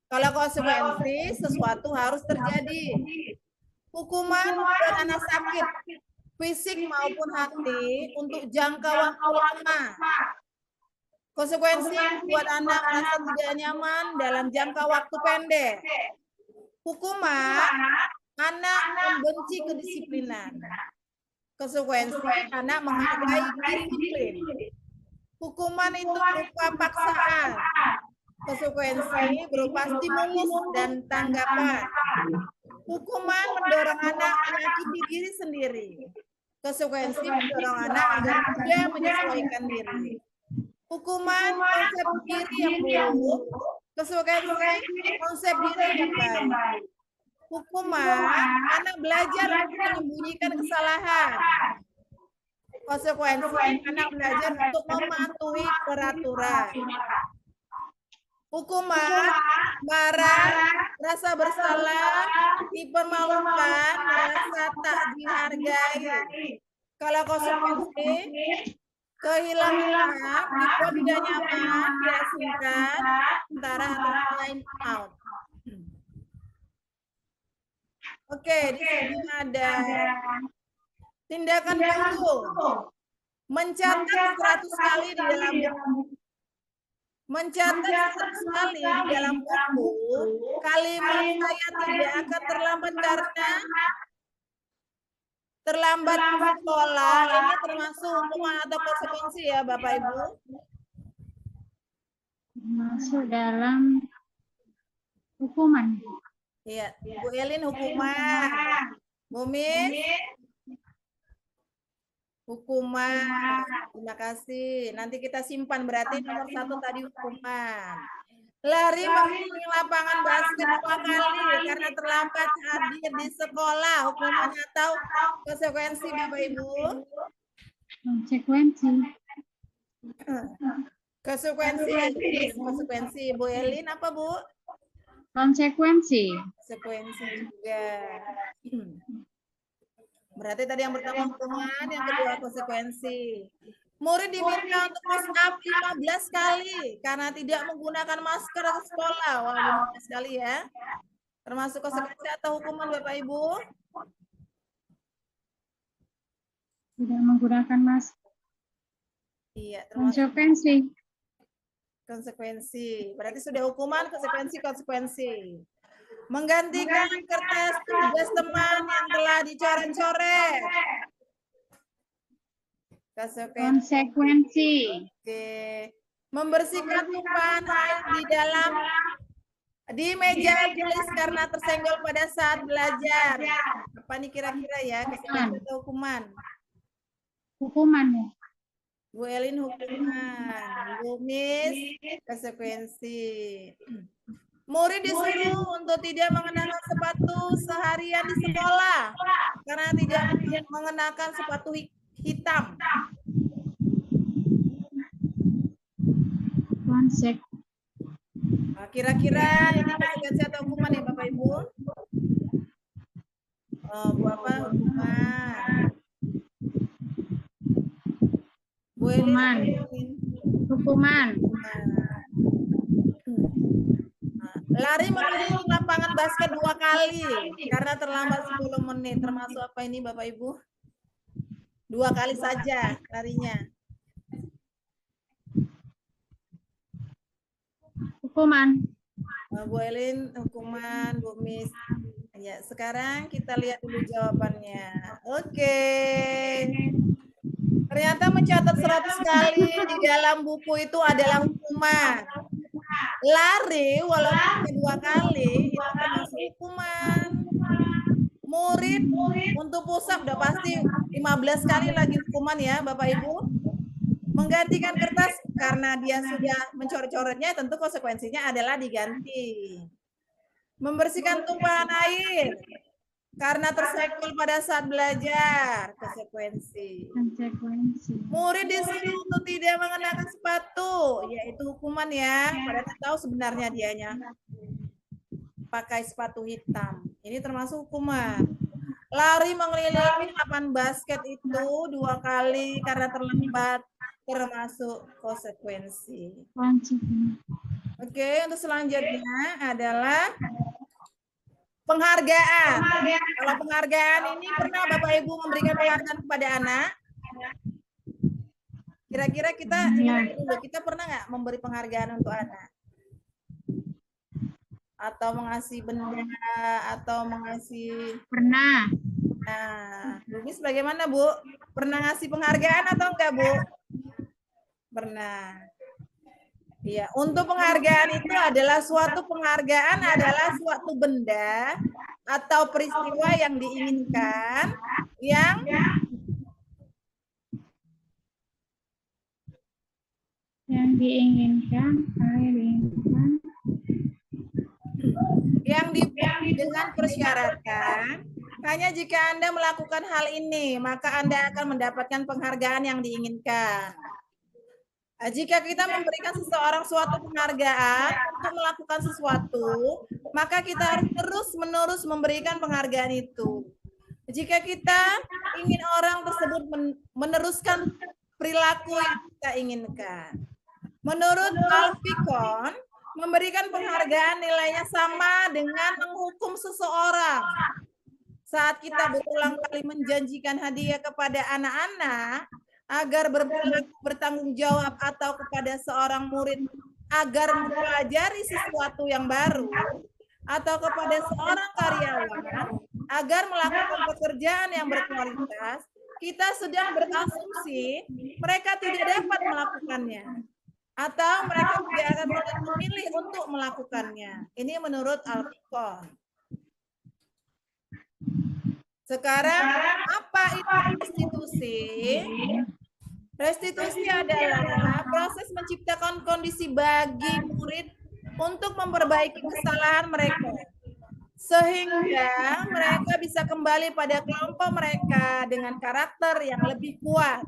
Kalau konsekuensi, sesuatu harus terjadi. Hukuman membuat anak sakit, fisik maupun hati untuk jangka waktu lama. Konsekuensi membuat anak merasa tidak nyaman dalam jangka waktu pendek. Hukuman, anak membenci kedisiplinan. Konsekuensi, anak menghargai disiplin. Hukuman itu berupa paksaan. Konsekuensi berupa stimulus dan tanggapan. Hukuman mendorong anak menyakiti diri sendiri. Konsekuensi mendorong anak agar tidak menyesuaikan diri. Hukuman konsep diri yang buruk, konsekuensi konsep diri yang baik. Hukuman anak belajar untuk menyembunyikan kesalahan. Konsekuensi anak belajar untuk mematuhi peraturan. Hukuman marah, rasa bersalah, dipermalukan, merasa tak dihargai. Kalau konsekuensi kehilangan hak, dibuat tidak nyaman, diasingkan, antara time out. Oke, di sini ada tindakan guru. mencatat 100 kali di dalam buku. Mencatat 100 kali di dalam buku, kalimat saya tidak akan terlambat karena terlambat ke sekolah. Ini termasuk hukuman atau konsekuensi ya Bapak Ibu? Masuk dalam hukuman. Iya, Bu Elin hukuman. Bu Miss? Hukuman. Terima kasih. Nanti kita simpan, berarti nomor 1 tadi hukuman. Lari mengelilingi lapangan basket 2 kali karena terlambat hadir di sekolah. Hukuman atau konsekuensi Bapak Ibu? Konsekuensi. Konsekuensi. Bu Elin apa Bu? Konsekuensi. Konsekuensi juga. Berarti tadi yang pertama hukuman, yang kedua konsekuensi. Murid diminta untuk push up 15 kali karena tidak menggunakan masker ke sekolah. Wah, 15 kali ya. Termasuk konsekuensi atau hukuman Bapak Ibu? Tidak menggunakan masker. Iya, termasuk Konsekuensi. konsekuensi. Berarti sudah hukuman, konsekuensi. Menggantikan kertas tugas teman yang telah dicoret-coret. Konsekuensi. Oke. Membersihkan tumpahan air di meja tulis karena tersenggol pada saat belajar. Apa nih kira-kira ya? Konsekuensi atau hukuman? Hukuman ya. Bu Elin hukuman. Bu Miss konsekuensi. Murid disuruh untuk tidak mengenakan sepatu seharian di sekolah karena tidak mengenakan sepatu hitam. Nah, kira-kira ini konsekuensi atau hukuman ya Bapak Ibu? Oh, Bu apa? Hukuman. Bu Elin. Hukuman. Lari mengelilingi lapangan basket 2 kali karena terlambat 10 menit. Termasuk apa ini Bapak Ibu? 2 kali saja larinya. Hukuman. Bu Elin hukuman, Bu Miss. Ya, sekarang kita lihat dulu jawabannya. Oke. Ternyata mencatat 100 kali di dalam buku itu adalah hukuman. Lari walaupun 2 kali itu termasuk hukuman. Murid untuk push up udah pasti 15 kali lagi hukuman ya Bapak Ibu. Menggantikan kertas karena dia sudah mencoret-coretnya, tentu konsekuensinya adalah diganti. Membersihkan tumpahan air karena tersenggol pada saat belajar, konsekuensi. Murid disuruh untuk tidak mengenakan sepatu, yaitu hukuman ya. Padahal tahu sebenarnya dianya pakai sepatu hitam. Ini termasuk hukuman. Lari mengelilingi lapangan basket itu 2 kali karena terlambat, termasuk konsekuensi. Oke, untuk selanjutnya adalah penghargaan. Kalau penghargaan ini pernah Bapak Ibu memberikan penghargaan kepada anak? Kira-kira kita pernah nggak memberi penghargaan untuk anak? Atau mengasih benda atau mengasih? Pernah. Nah, Bu Miss bagaimana Bu? Pernah ngasih penghargaan atau enggak Bu? Pernah. Iya, untuk penghargaan itu adalah suatu benda atau peristiwa yang diinginkan dengan persyaratan hanya jika Anda melakukan hal ini, maka Anda akan mendapatkan penghargaan yang diinginkan. Jika kita memberikan seseorang suatu penghargaan untuk melakukan sesuatu, maka kita harus terus-menerus memberikan penghargaan itu. Jika kita ingin orang tersebut meneruskan perilaku yang kita inginkan. Menurut Alfikon, memberikan penghargaan nilainya sama dengan menghukum seseorang. Saat kita berulang kali menjanjikan hadiah kepada anak-anak, agar bertanggung jawab atau kepada seorang murid agar mempelajari sesuatu yang baru, atau kepada seorang karyawan agar melakukan pekerjaan yang berkualitas, kita sedang berasumsi mereka tidak dapat melakukannya atau mereka tidak akan memilih untuk melakukannya. Ini menurut Al-Fiqh. Sekarang apa itu restitusi? Restitusi adalah proses menciptakan kondisi bagi murid untuk memperbaiki kesalahan mereka, sehingga mereka bisa kembali pada kelompok mereka dengan karakter yang lebih kuat.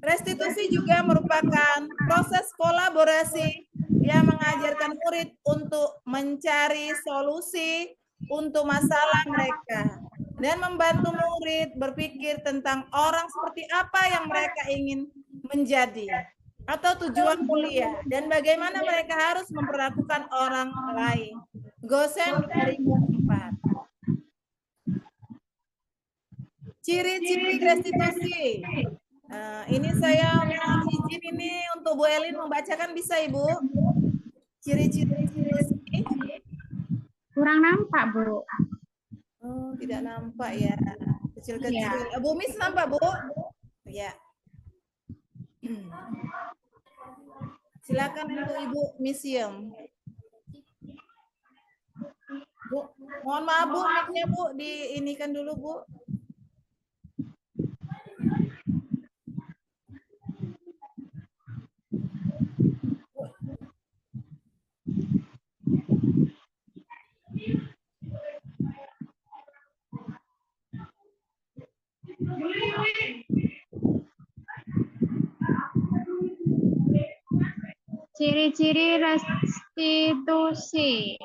Restitusi juga merupakan proses kolaborasi yang mengajarkan murid untuk mencari solusi untuk masalah mereka dan membantu murid berpikir tentang orang seperti apa yang mereka ingin menjadi atau tujuan kuliah dan bagaimana mereka harus memperlakukan orang lain. Gosen 2004. Ciri-ciri restitusi. Nah, ini saya mohon izin ini untuk Bu Elin membacakan, bisa Ibu? Ciri-ciri restitusi. Kurang nampak, Bu. Oh, tidak nampak ya. Kecil-kecil. Ya. Bu Mis nampak, Bu? Ya. Silakan untuk Ibu Misium. Bu, mohon maaf Bu, mic-nya Bu, diinikan dulu Bu. Ciri-ciri restitusi.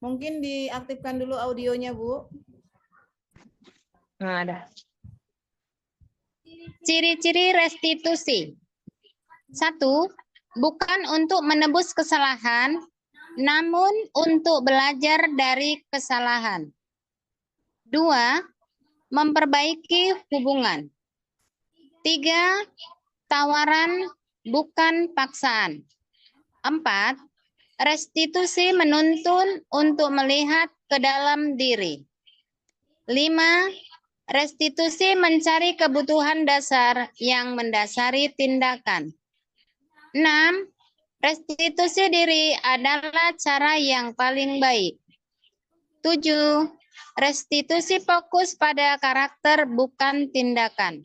Mungkin diaktifkan dulu audionya, Bu. Nah, ada. Ciri-ciri restitusi. 1. Bukan untuk menebus kesalahan, namun untuk belajar dari kesalahan. 2. Memperbaiki hubungan. 3. Tawaran bukan paksaan. 4. Restitusi menuntun untuk melihat ke dalam diri. 5. Restitusi mencari kebutuhan dasar yang mendasari tindakan. 6. Restitusi diri adalah cara yang paling baik. 7. Restitusi fokus pada karakter bukan tindakan.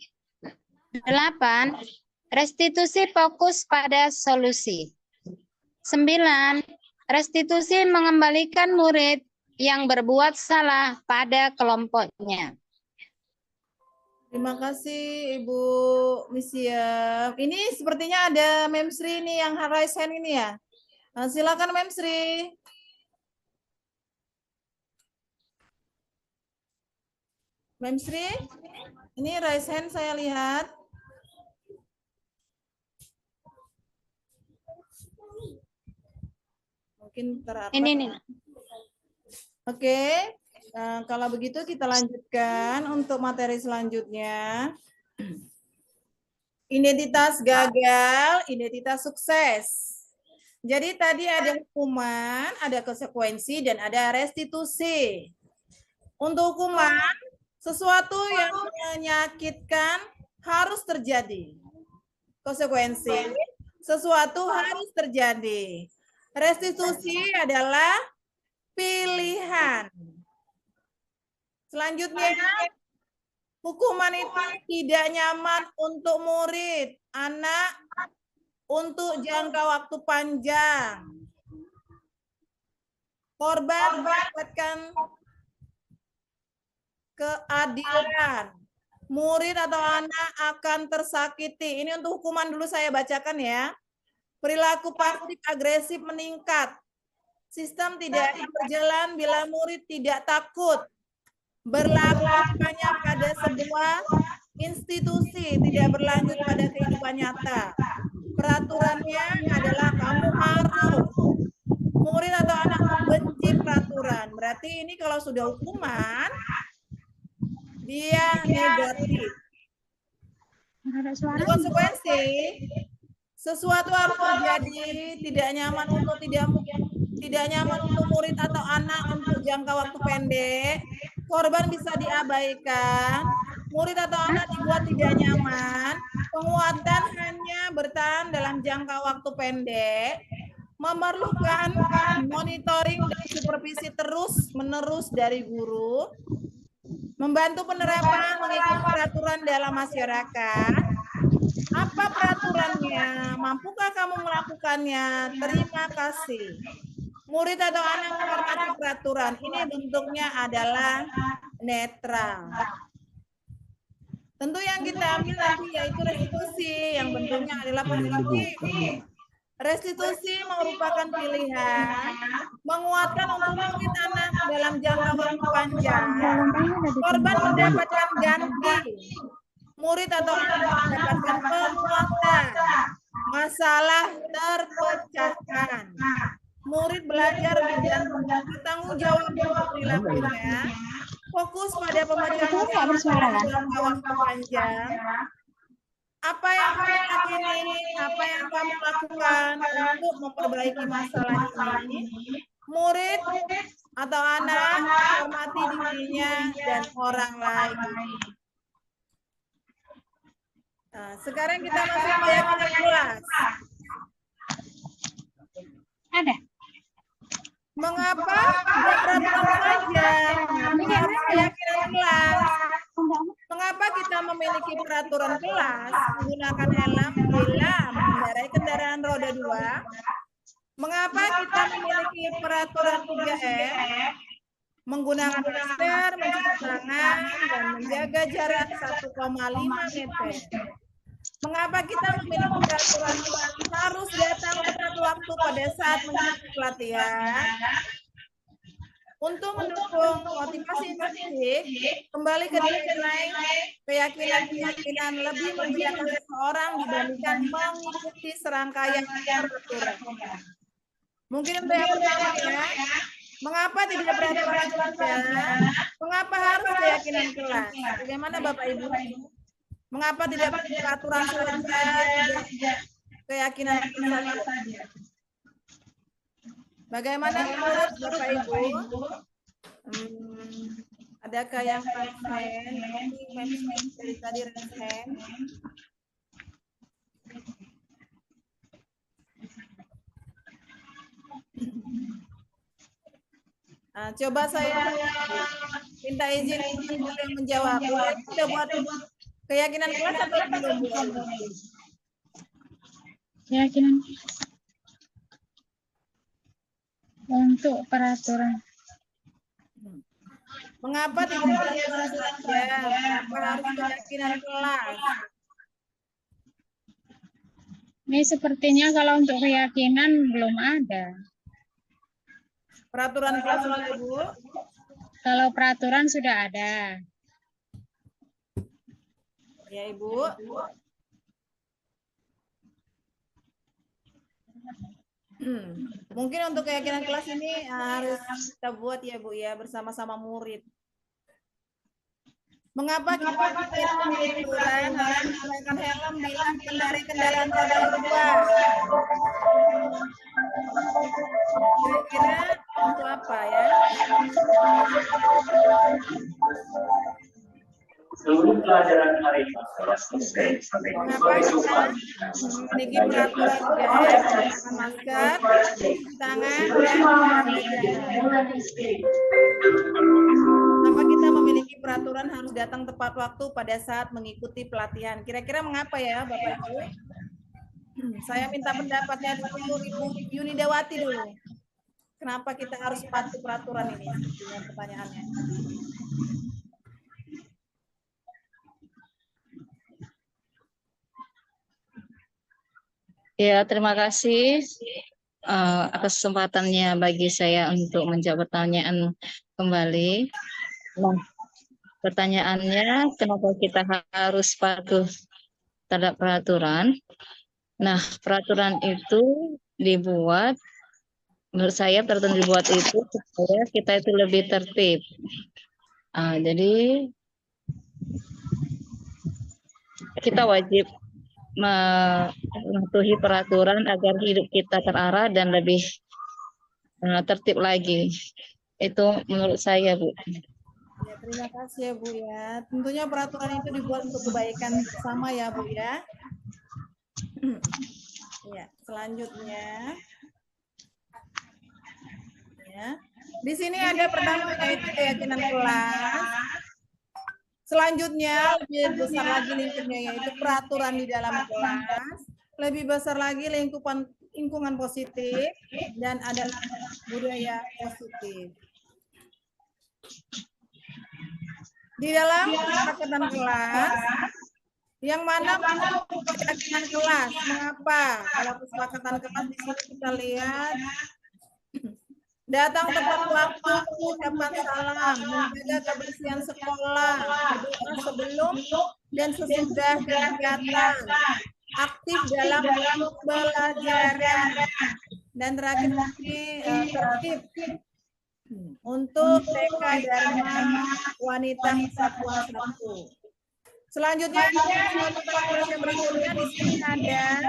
8. Restitusi fokus pada solusi. 9. Restitusi mengembalikan murid yang berbuat salah pada kelompoknya. Terima kasih Ibu Misiam. Ini sepertinya ada Memsri nih yang raise hand ini ya. Nah, silakan Memsri. Memsri, ini raise hand saya lihat. Mungkin terakhir. Ini. Oke, kalau begitu kita lanjutkan untuk materi selanjutnya. Identitas gagal, identitas sukses. Jadi tadi ada hukuman, ada konsekuensi, dan ada restitusi. Untuk hukuman, sesuatu yang menyakitkan harus terjadi. Konsekuensi, sesuatu harus terjadi. Restitusi adalah pilihan. Selanjutnya, hukuman itu tidak nyaman untuk murid, anak, untuk jangka waktu panjang. Korban mendapatkan keadilan. murid atau anak akan tersakiti. Ini untuk hukuman dulu saya bacakan ya. Perilaku pasif agresif meningkat. Sistem tidak akan berjalan bila murid tidak takut. Berlaku hanya pada sebuah institusi, tidak berlanjut pada kehidupan nyata. Peraturannya adalah kamu harus. Murid atau anak membenci peraturan. Berarti ini kalau sudah hukuman, dia negatif. Konsekuensi, sesuatu harus terjadi, tidak nyaman untuk murid atau anak untuk jangka waktu pendek. Korban bisa diabaikan. Murid atau anak dibuat tidak nyaman. Penguatan hanya bertahan dalam jangka waktu pendek. Memerlukan monitoring dan supervisi terus-menerus dari guru. Membantu penerapan mengikuti peraturan dalam masyarakat. Apa peraturannya? Mampukah kamu melakukannya? Terima kasih. Murid atau anak menghormati peraturan. Ini bentuknya adalah netral. Tentu yang kita ambil nanti yaitu restitusi, yang bentuknya adalah positif. Restitusi merupakan pilihan menguatkan untuk murid anak dalam jangka waktu panjang. Korban mendapatkan ganti. Murid atau anak mendapatkan penguatan. Masalah terpecahkan. Murid belajar dan bertanggung jawab untuk perilakunya. Fokus pada pemecahan masalah jangka waktu panjang. Apa yang kamu yakini, apa yang kamu lakukan untuk memperbaiki masalah ini? Murid atau anak hormati dirinya dan orang lain. Nah, sekarang kita masuk keyakinan kelas. Ada. Mengapa tidak peraturan saja? Mengapa keyakinan kelas? Mengapa kita memiliki peraturan kelas menggunakan helm bila mengendarai kendaraan roda 2? Mengapa kita memiliki peraturan 3M menggunakan masker, mencuci tangan, dan menjaga jarak 1,5 meter? Mengapa kita memiliki peraturan harus datang tepat waktu pada saat mengikuti pelatihan? Untuk mendukung motivasi intrinsik, kembali ke nilai keyakinan lebih membiarkan seseorang dibandingkan mengikuti serangkaian peraturan. Mungkin untuk yang pertama ya, mengapa tidak peraturan saja? Mengapa harus keyakinan kelas? Bagaimana Bapak Ibu? Mengapa tidak peraturan saja, tidak keyakinan kelas saja? Bagaimana menurut Bapak Ibu? Adakah yang raise hand? Dari tadi raise hand. Nah, coba saya minta izin untuk yang menjawab. Sudah buat keyakinan kelas atau belum? Keyakinan untuk peraturan. Mengapa tidak peraturan saja? Mengapa harus keyakinan kelas? Ini sepertinya kalau untuk keyakinan belum ada. Peraturan kelas sudah, Bu? Kalau peraturan sudah ada. Ya, Ibu. Mungkin untuk keyakinan kelas ini harus kita buat ya Bu ya bersama-sama murid. Mengapa kita peraturan harus menggunakan helm bila mengendarai kendaraan roda 2? Kira-kira untuk apa ya? Seluruh pelajaran hari ini Mengapa kita memiliki peraturan 3M, menggunakan masker, cuci tangan, dan mengapa kita memiliki peraturan harus datang tepat waktu pada saat mengikuti pelatihan? Kira-kira mengapa ya Bapak Ibu? Saya minta pendapatnya dulu Ibu Yunidawati dulu. Kenapa kita harus patuh peraturan ini? Pertanyaannya. Ya, terima kasih atas kesempatannya bagi saya untuk menjawab pertanyaan kembali. Nah, pertanyaannya, kenapa kita harus patuh terhadap peraturan? Nah, peraturan itu dibuat, menurut saya peraturan dibuat itu supaya kita itu lebih tertib. Jadi kita wajib mematuhi peraturan agar hidup kita terarah dan lebih tertib lagi. Itu menurut saya, Bu. Ya, terima kasih ya Bu ya. Tentunya peraturan itu dibuat untuk kebaikan bersama ya Bu ya. Ya, selanjutnya. Ya. Di sini ada pertama yaitu keyakinan kelas. Selanjutnya lebih besar lagi lingkupnya yaitu peraturan di dalam kelas. Lebih besar lagi lingkungan positif dan ada budaya positif. Di dalam kesepakatan kelas, yang mana keyakinan kelas, mengapa? Kalau kesepakatan kelas di sini kita lihat datang tepat waktu, mengucapkan salam, menjaga kebersihan sekolah, berdoa sebelum dan sesudah kegiatan, aktif dalam pembelajaran, dan terakhir tertib untuk TK Dharma Wanita Kesatuan 1. Selanjutnya, yang berikutnya di sini ada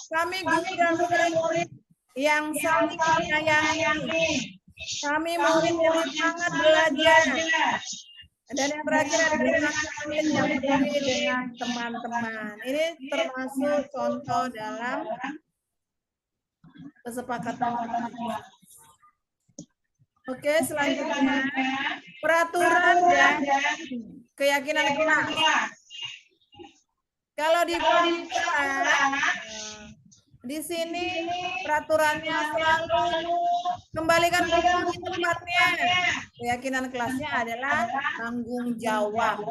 kami guru dan murid yang saling menyayangi. Kami murid yang semangat belajar. Dan yang terakhir adalah murid yang peduli dengan teman-teman. Ini termasuk contoh dalam kesepakatan. Oke, selanjutnya peraturan dan keyakinan kelas. Kalau di di sini peraturannya selalu kembalikan ke tempatnya. Keyakinan kelasnya adalah tanggung jawab.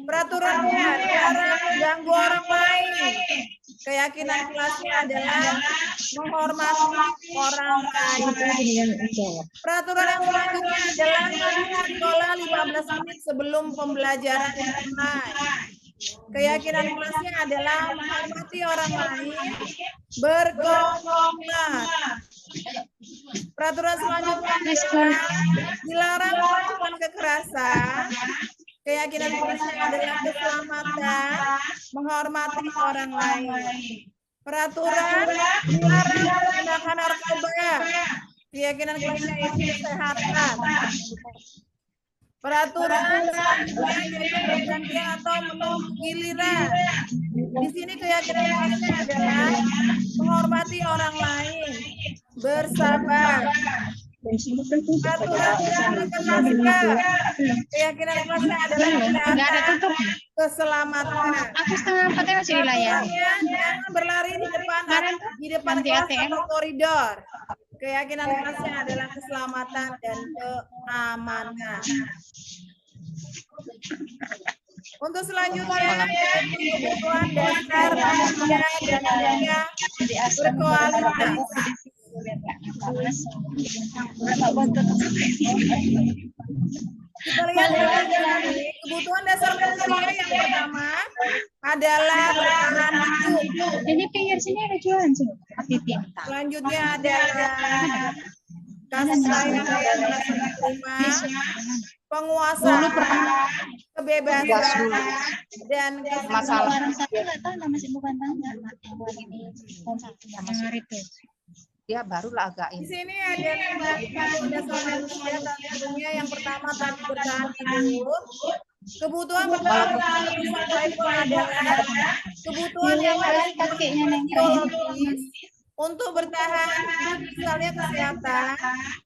Peraturannya dilarang mengganggu orang lain. Keyakinan kelasnya adalah menghormati orang lain. Peraturan yang selanjutnya adalah masuk sekolah 15 menit sebelum pembelajaran dimulai. Keyakinan kelasnya adalah menghormati orang lain, berkomitmen. Peraturan selanjutnya adalah dilarang melakukan kekerasan. Keyakinan kelasnya adalah keselamatan, menghormati orang lain. Peraturan dilarang menggunakan narkoba. Keyakinan kelasnya itu kesehatan. Peraturan selanjutnya yaitu pergantian atau menunggu giliran. Di sini keyakinan kelasnya adalah menghormati orang lain, bersabar. Peraturan keyakinan kelasnya adalah keselamatan. Aku setengah 4 masih dilayani. Jangan berlari di depan kelas atau koridor. Keyakinan kelasnya adalah keselamatan dan keamanan. Untuk selanjutnya kebutuhan dasar manusia dan dunia berkualitas. Kita lihat kebutuhan dasar manusia yang pertama adalah bertahan hidup. Jadi pinggir sini ada jualan sih. Selanjutnya adalah kasih sayang dan rasa terima, penguasaan, kebebasan, dan Masalah satu nggak tahu nama si bukan tangga. Dia barulah agak Di ini. sini ada kebutuhan dasar manusia, tentunya yang pertama tadi bertahan hidup. Kebutuhan bertahan hidup adalah kebutuhan yang biologis untuk bertahan, misalnya kesehatan,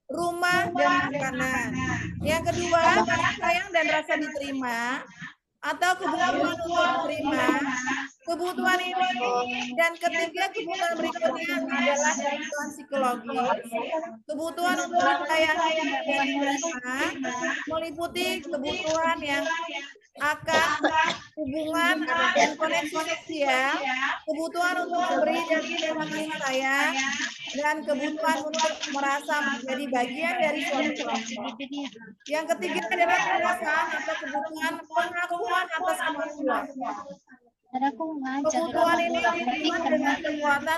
rumah, dan makanan. Yang kedua, kasih sayang dan rasa diterima, atau kebutuhan untuk diterima, Kebutuhan ini dan ketiga kebutuhan berikutnya adalah kebutuhan psikologis. Kebutuhan untuk disayangi dan diterima meliputi kebutuhan yang akan hubungan dan koneksi sosial, kebutuhan untuk memberi dan menerima kasih sayang, dan kebutuhan untuk merasa menjadi bagian dari suatu kelompok. Yang ketiga adalah perasaan atau kebutuhan pengakuan atas kemampuan. Kebutuhan ini diterima dengan kekuatan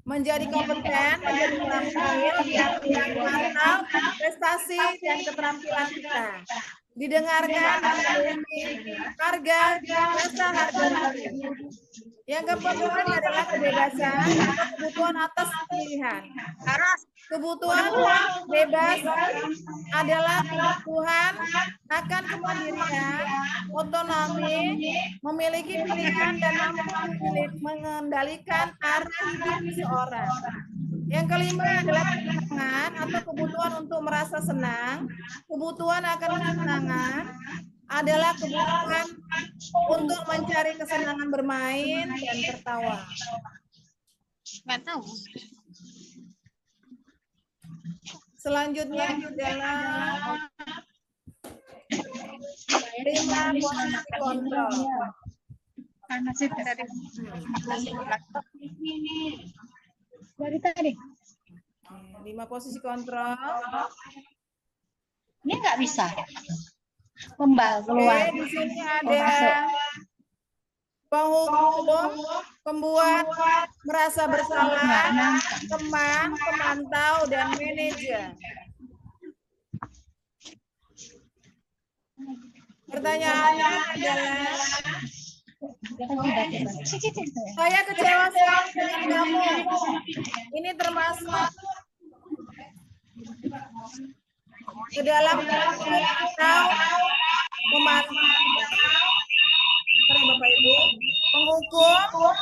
menjadi kompeten, menjadi terampil, yang mengenal prestasi dan keterampilan kita. Didengarkan dan memiliki harga, rasa harga diri. Yang keempat adalah kebebasan atau kebutuhan atas pilihan. Kebutuhan bebas adalah kebutuhan akan kemandirian, otonomi, memiliki pilihan dan mampu mengendalikan arah hidup seseorang. Yang kelima adalah kesenangan atau kebutuhan untuk merasa senang. Kebutuhan akan kesenangan adalah kebutuhan untuk mencari kesenangan bermain dan tertawa. Nggak tahu. Selanjutnya adalah 5 posisi kontrol. Dari tadi. 5 posisi kontrol. Ini nggak bisa. Kembal keluar. Oke, di sini ada penghukum, pembuat merasa bersalah, teman, pemantau, dan manajer. Pertanyaannya adalah, saya kecewa sekali dengan kamu. Ini termasuk ke dalam atau Bapak Ibu, penghukum,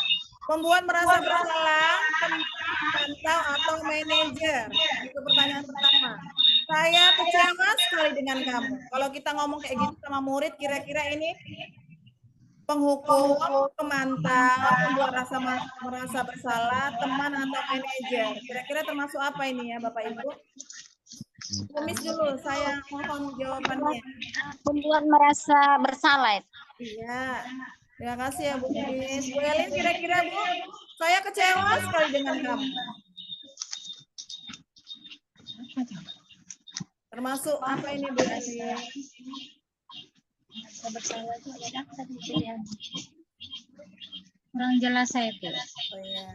pembuat merasa bersalah, pemantau atau manajer. Itu pertanyaan pertama. Saya kecewa sekali dengan kamu. Kalau kita ngomong kayak gitu sama murid, kira-kira ini penghukum, pemantau, pembuat merasa bersalah, teman atau manajer. Kira-kira termasuk apa ini ya Bapak Ibu? Tumis dulu, saya mohon jawabannya. Pembuat merasa bersalah. Iya, terima kasih ya Bu Miss. Bu Elin, kira-kira Bu, saya kecewa sekali dengan kamu. Termasuk apa ini Bu Elin? Bersalah itu ada tadi pilihan. Kurang jelas saya itu. Oh, ya.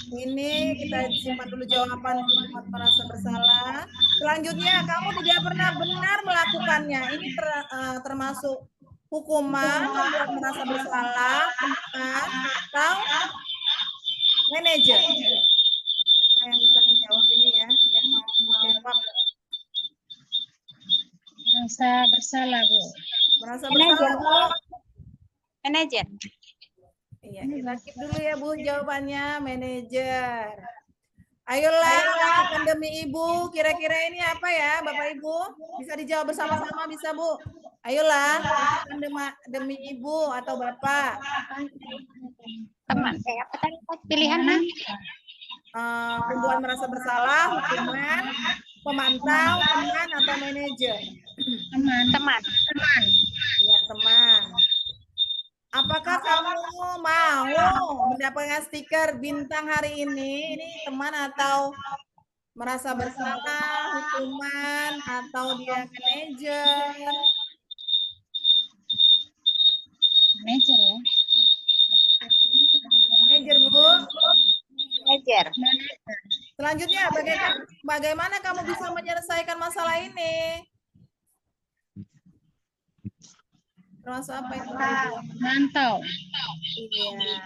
Ini kita simpan dulu jawaban untuk merasa bersalah. Selanjutnya, kamu tidak pernah benar melakukannya. Ini termasuk hukuman, membuat merasa bersalah, teman, atau manajer. Siapa yang bisa menjawab ini ya? Yang menjawab. Merasa bersalah, Bu. Merasa bersalah, Bu. Manajer. Iya, kita skip dulu ya Bu jawabannya, manajer. Ayolah, lakukan demi Ibu. Kira-kira ini apa ya Bapak Ibu? Bisa dijawab bersama-sama bisa Bu? Ayolah, lakukan demi Ibu atau Bapak. Teman. Apa tadi pilihannya? Pembuat merasa bersalah, hukuman, pemantau, teman atau manajer. Teman. Ya, teman. Apakah kamu mau mendapatkan stiker bintang hari ini? Ini teman atau merasa bersalah, hukuman, atau dia manajer? Manajer ya. Manajer, Bu. Manajer. Selanjutnya, bagaimana kamu bisa menyelesaikan masalah ini? Termasuk apa itu? Mantau. Iya.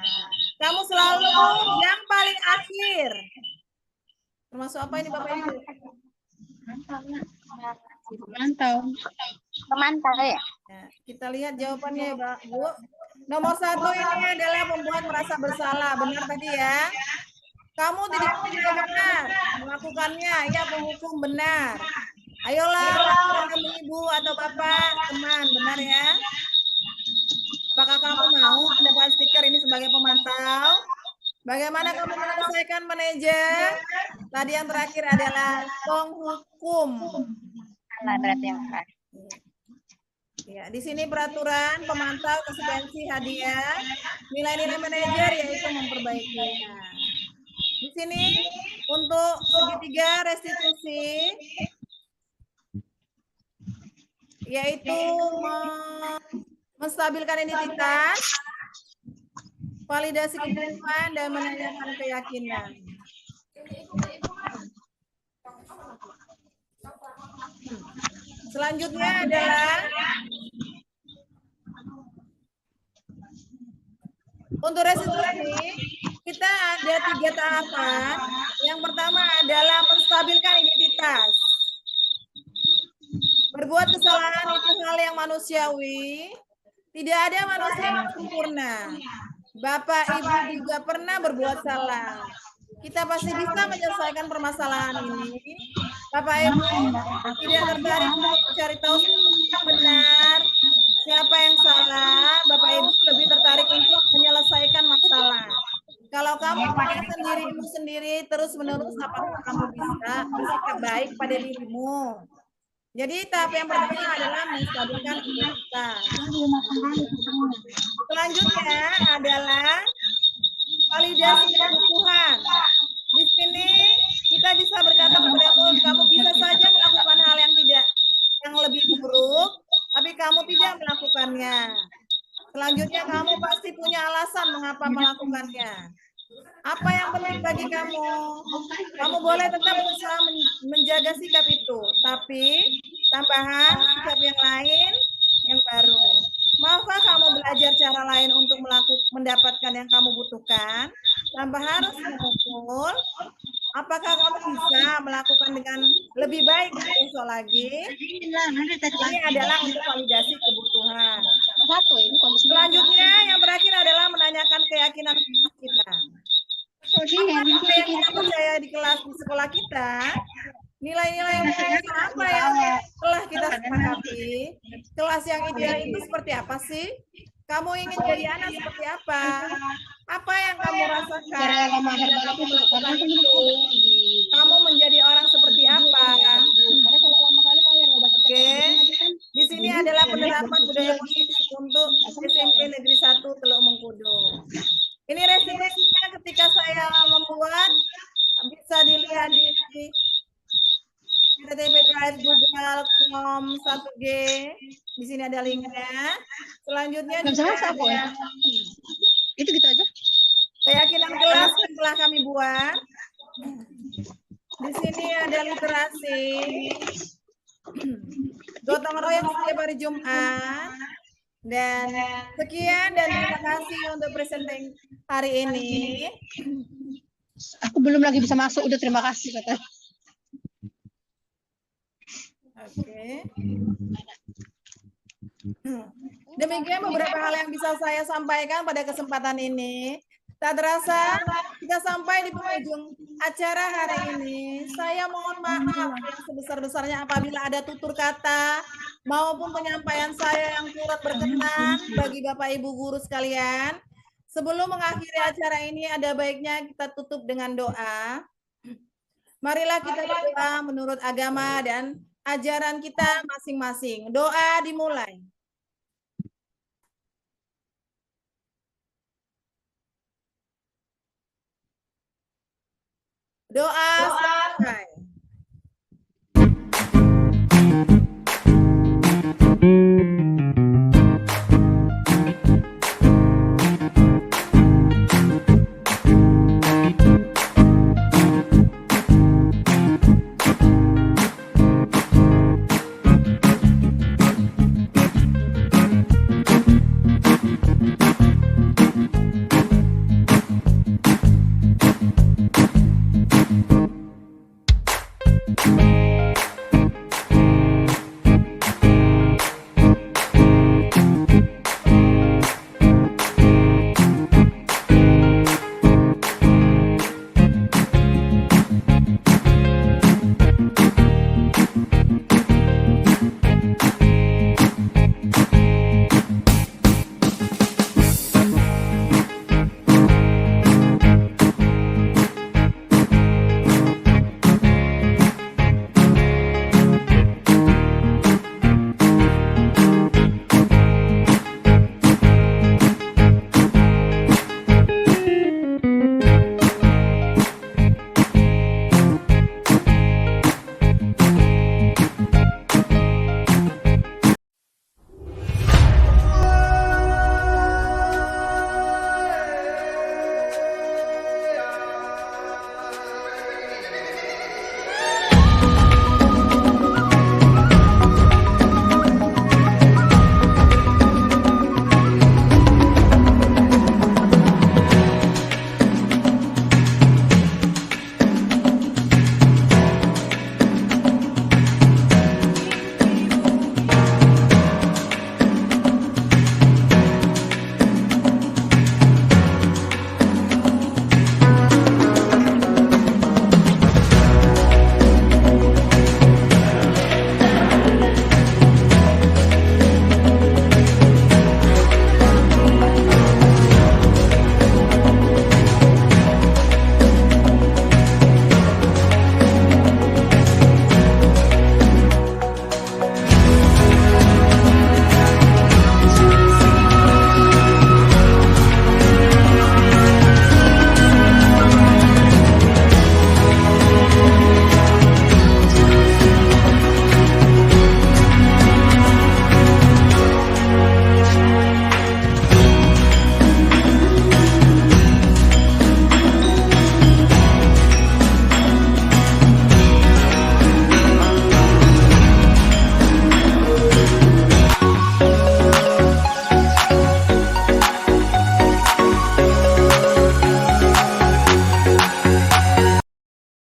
Kamu selalu yang paling akhir. Termasuk apa ini Bapak Ibu? Mantau. Pemantau ya. Ya, kita lihat jawabannya ya, Bu. Nomor 1 ini adalah membuat merasa bersalah. Benar tadi ya? Kamu tidak benar melakukannya. Ya, penghukum benar. Ayolah, lakukan demi Ibu atau Bapak, teman. Benar ya? Apakah Apakah kamu mau mendapat stiker ini sebagai pemantau? Bagaimana kamu menyelesaikan manajer? Tadi yang terakhir adalah penghukum. Salah berarti yang terakhir. Ya, di sini peraturan pemantau konsekuensi hadiah, nilai-nilai manajer yaitu memperbaikinya. Di sini untuk segitiga restitusi yaitu menstabilkan identitas, validasi kebutuhan dan menanyakan keyakinan. Selanjutnya adalah untuk restitusi kita ada 3 tahapan. Yang pertama adalah menstabilkan identitas. Berbuat kesalahan itu hal yang manusiawi. Tidak ada manusia yang sempurna. Bapak, Ibu juga pernah berbuat salah. Kita pasti bisa menyelesaikan permasalahan ini. Bapak, Ibu tidak tertarik untuk mencari tahu siapa yang benar, siapa yang salah. Bapak, Ibu lebih tertarik untuk menyelesaikan masalah. Kalau kamu punya dirimu sendiri terus-menerus, apakah kamu bisa bersikap baik pada dirimu? Jadi tahap yang pertama adalah menstabilkan identitas. Selanjutnya adalah validasi kebutuhan. Di sini kita bisa berkata kepadamu, kamu bisa saja melakukan hal yang lebih buruk, tapi kamu tidak melakukannya. Selanjutnya kamu pasti punya alasan mengapa melakukannya. Apa yang penting bagi kamu? Kamu boleh tetap berusaha menjaga sikap itu, tapi tambahan sikap yang lain, yang baru. Maukah kamu belajar cara lain untuk mendapatkan yang kamu butuhkan? Tanpa harus memukul. Apakah kamu bisa melakukan dengan lebih baik besok lagi? Ini adalah untuk validasi kebutuhan. Selanjutnya yang terakhir adalah menanyakan keyakinan kita. Apa yang kita percaya di sekolah kita? Nilai-nilai apa yang telah kita sepakati? Kelas yang ideal itu seperti apa sih? Kamu ingin jadi anak seperti apa? Apa yang kamu rasakan? Kamu melakukan itu. Kamu menjadi orang seperti apa? Oke. Di sini adalah penerapan budaya positif untuk SMP Negeri 1 Teluk Mengkudu. Ini restitusinya ketika saya membuat, bisa dilihat di RTP Drive Google Chrome 1G. Di sini ada linknya. Selanjutnya juga ada Itu gitu aja. keyakinan kelas yang telah kami buat. Di sini ada literasi. Gotong royong setiap hari Jumat. Dan sekian dan terima kasih untuk presenting hari ini. Aku belum lagi bisa masuk, udah terima kasih katanya. Oke. Demikian beberapa hal yang bisa saya sampaikan pada kesempatan ini. Tak terasa kita sampai di penghujung acara hari ini. Saya mohon maaf yang sebesar-besarnya apabila ada tutur kata maupun penyampaian saya yang kurang berkenan bagi Bapak Ibu guru sekalian. Sebelum mengakhiri acara ini ada baiknya kita tutup dengan doa. Marilah kita berdoa menurut agama dan ajaran kita masing-masing. Doa dimulai. Doa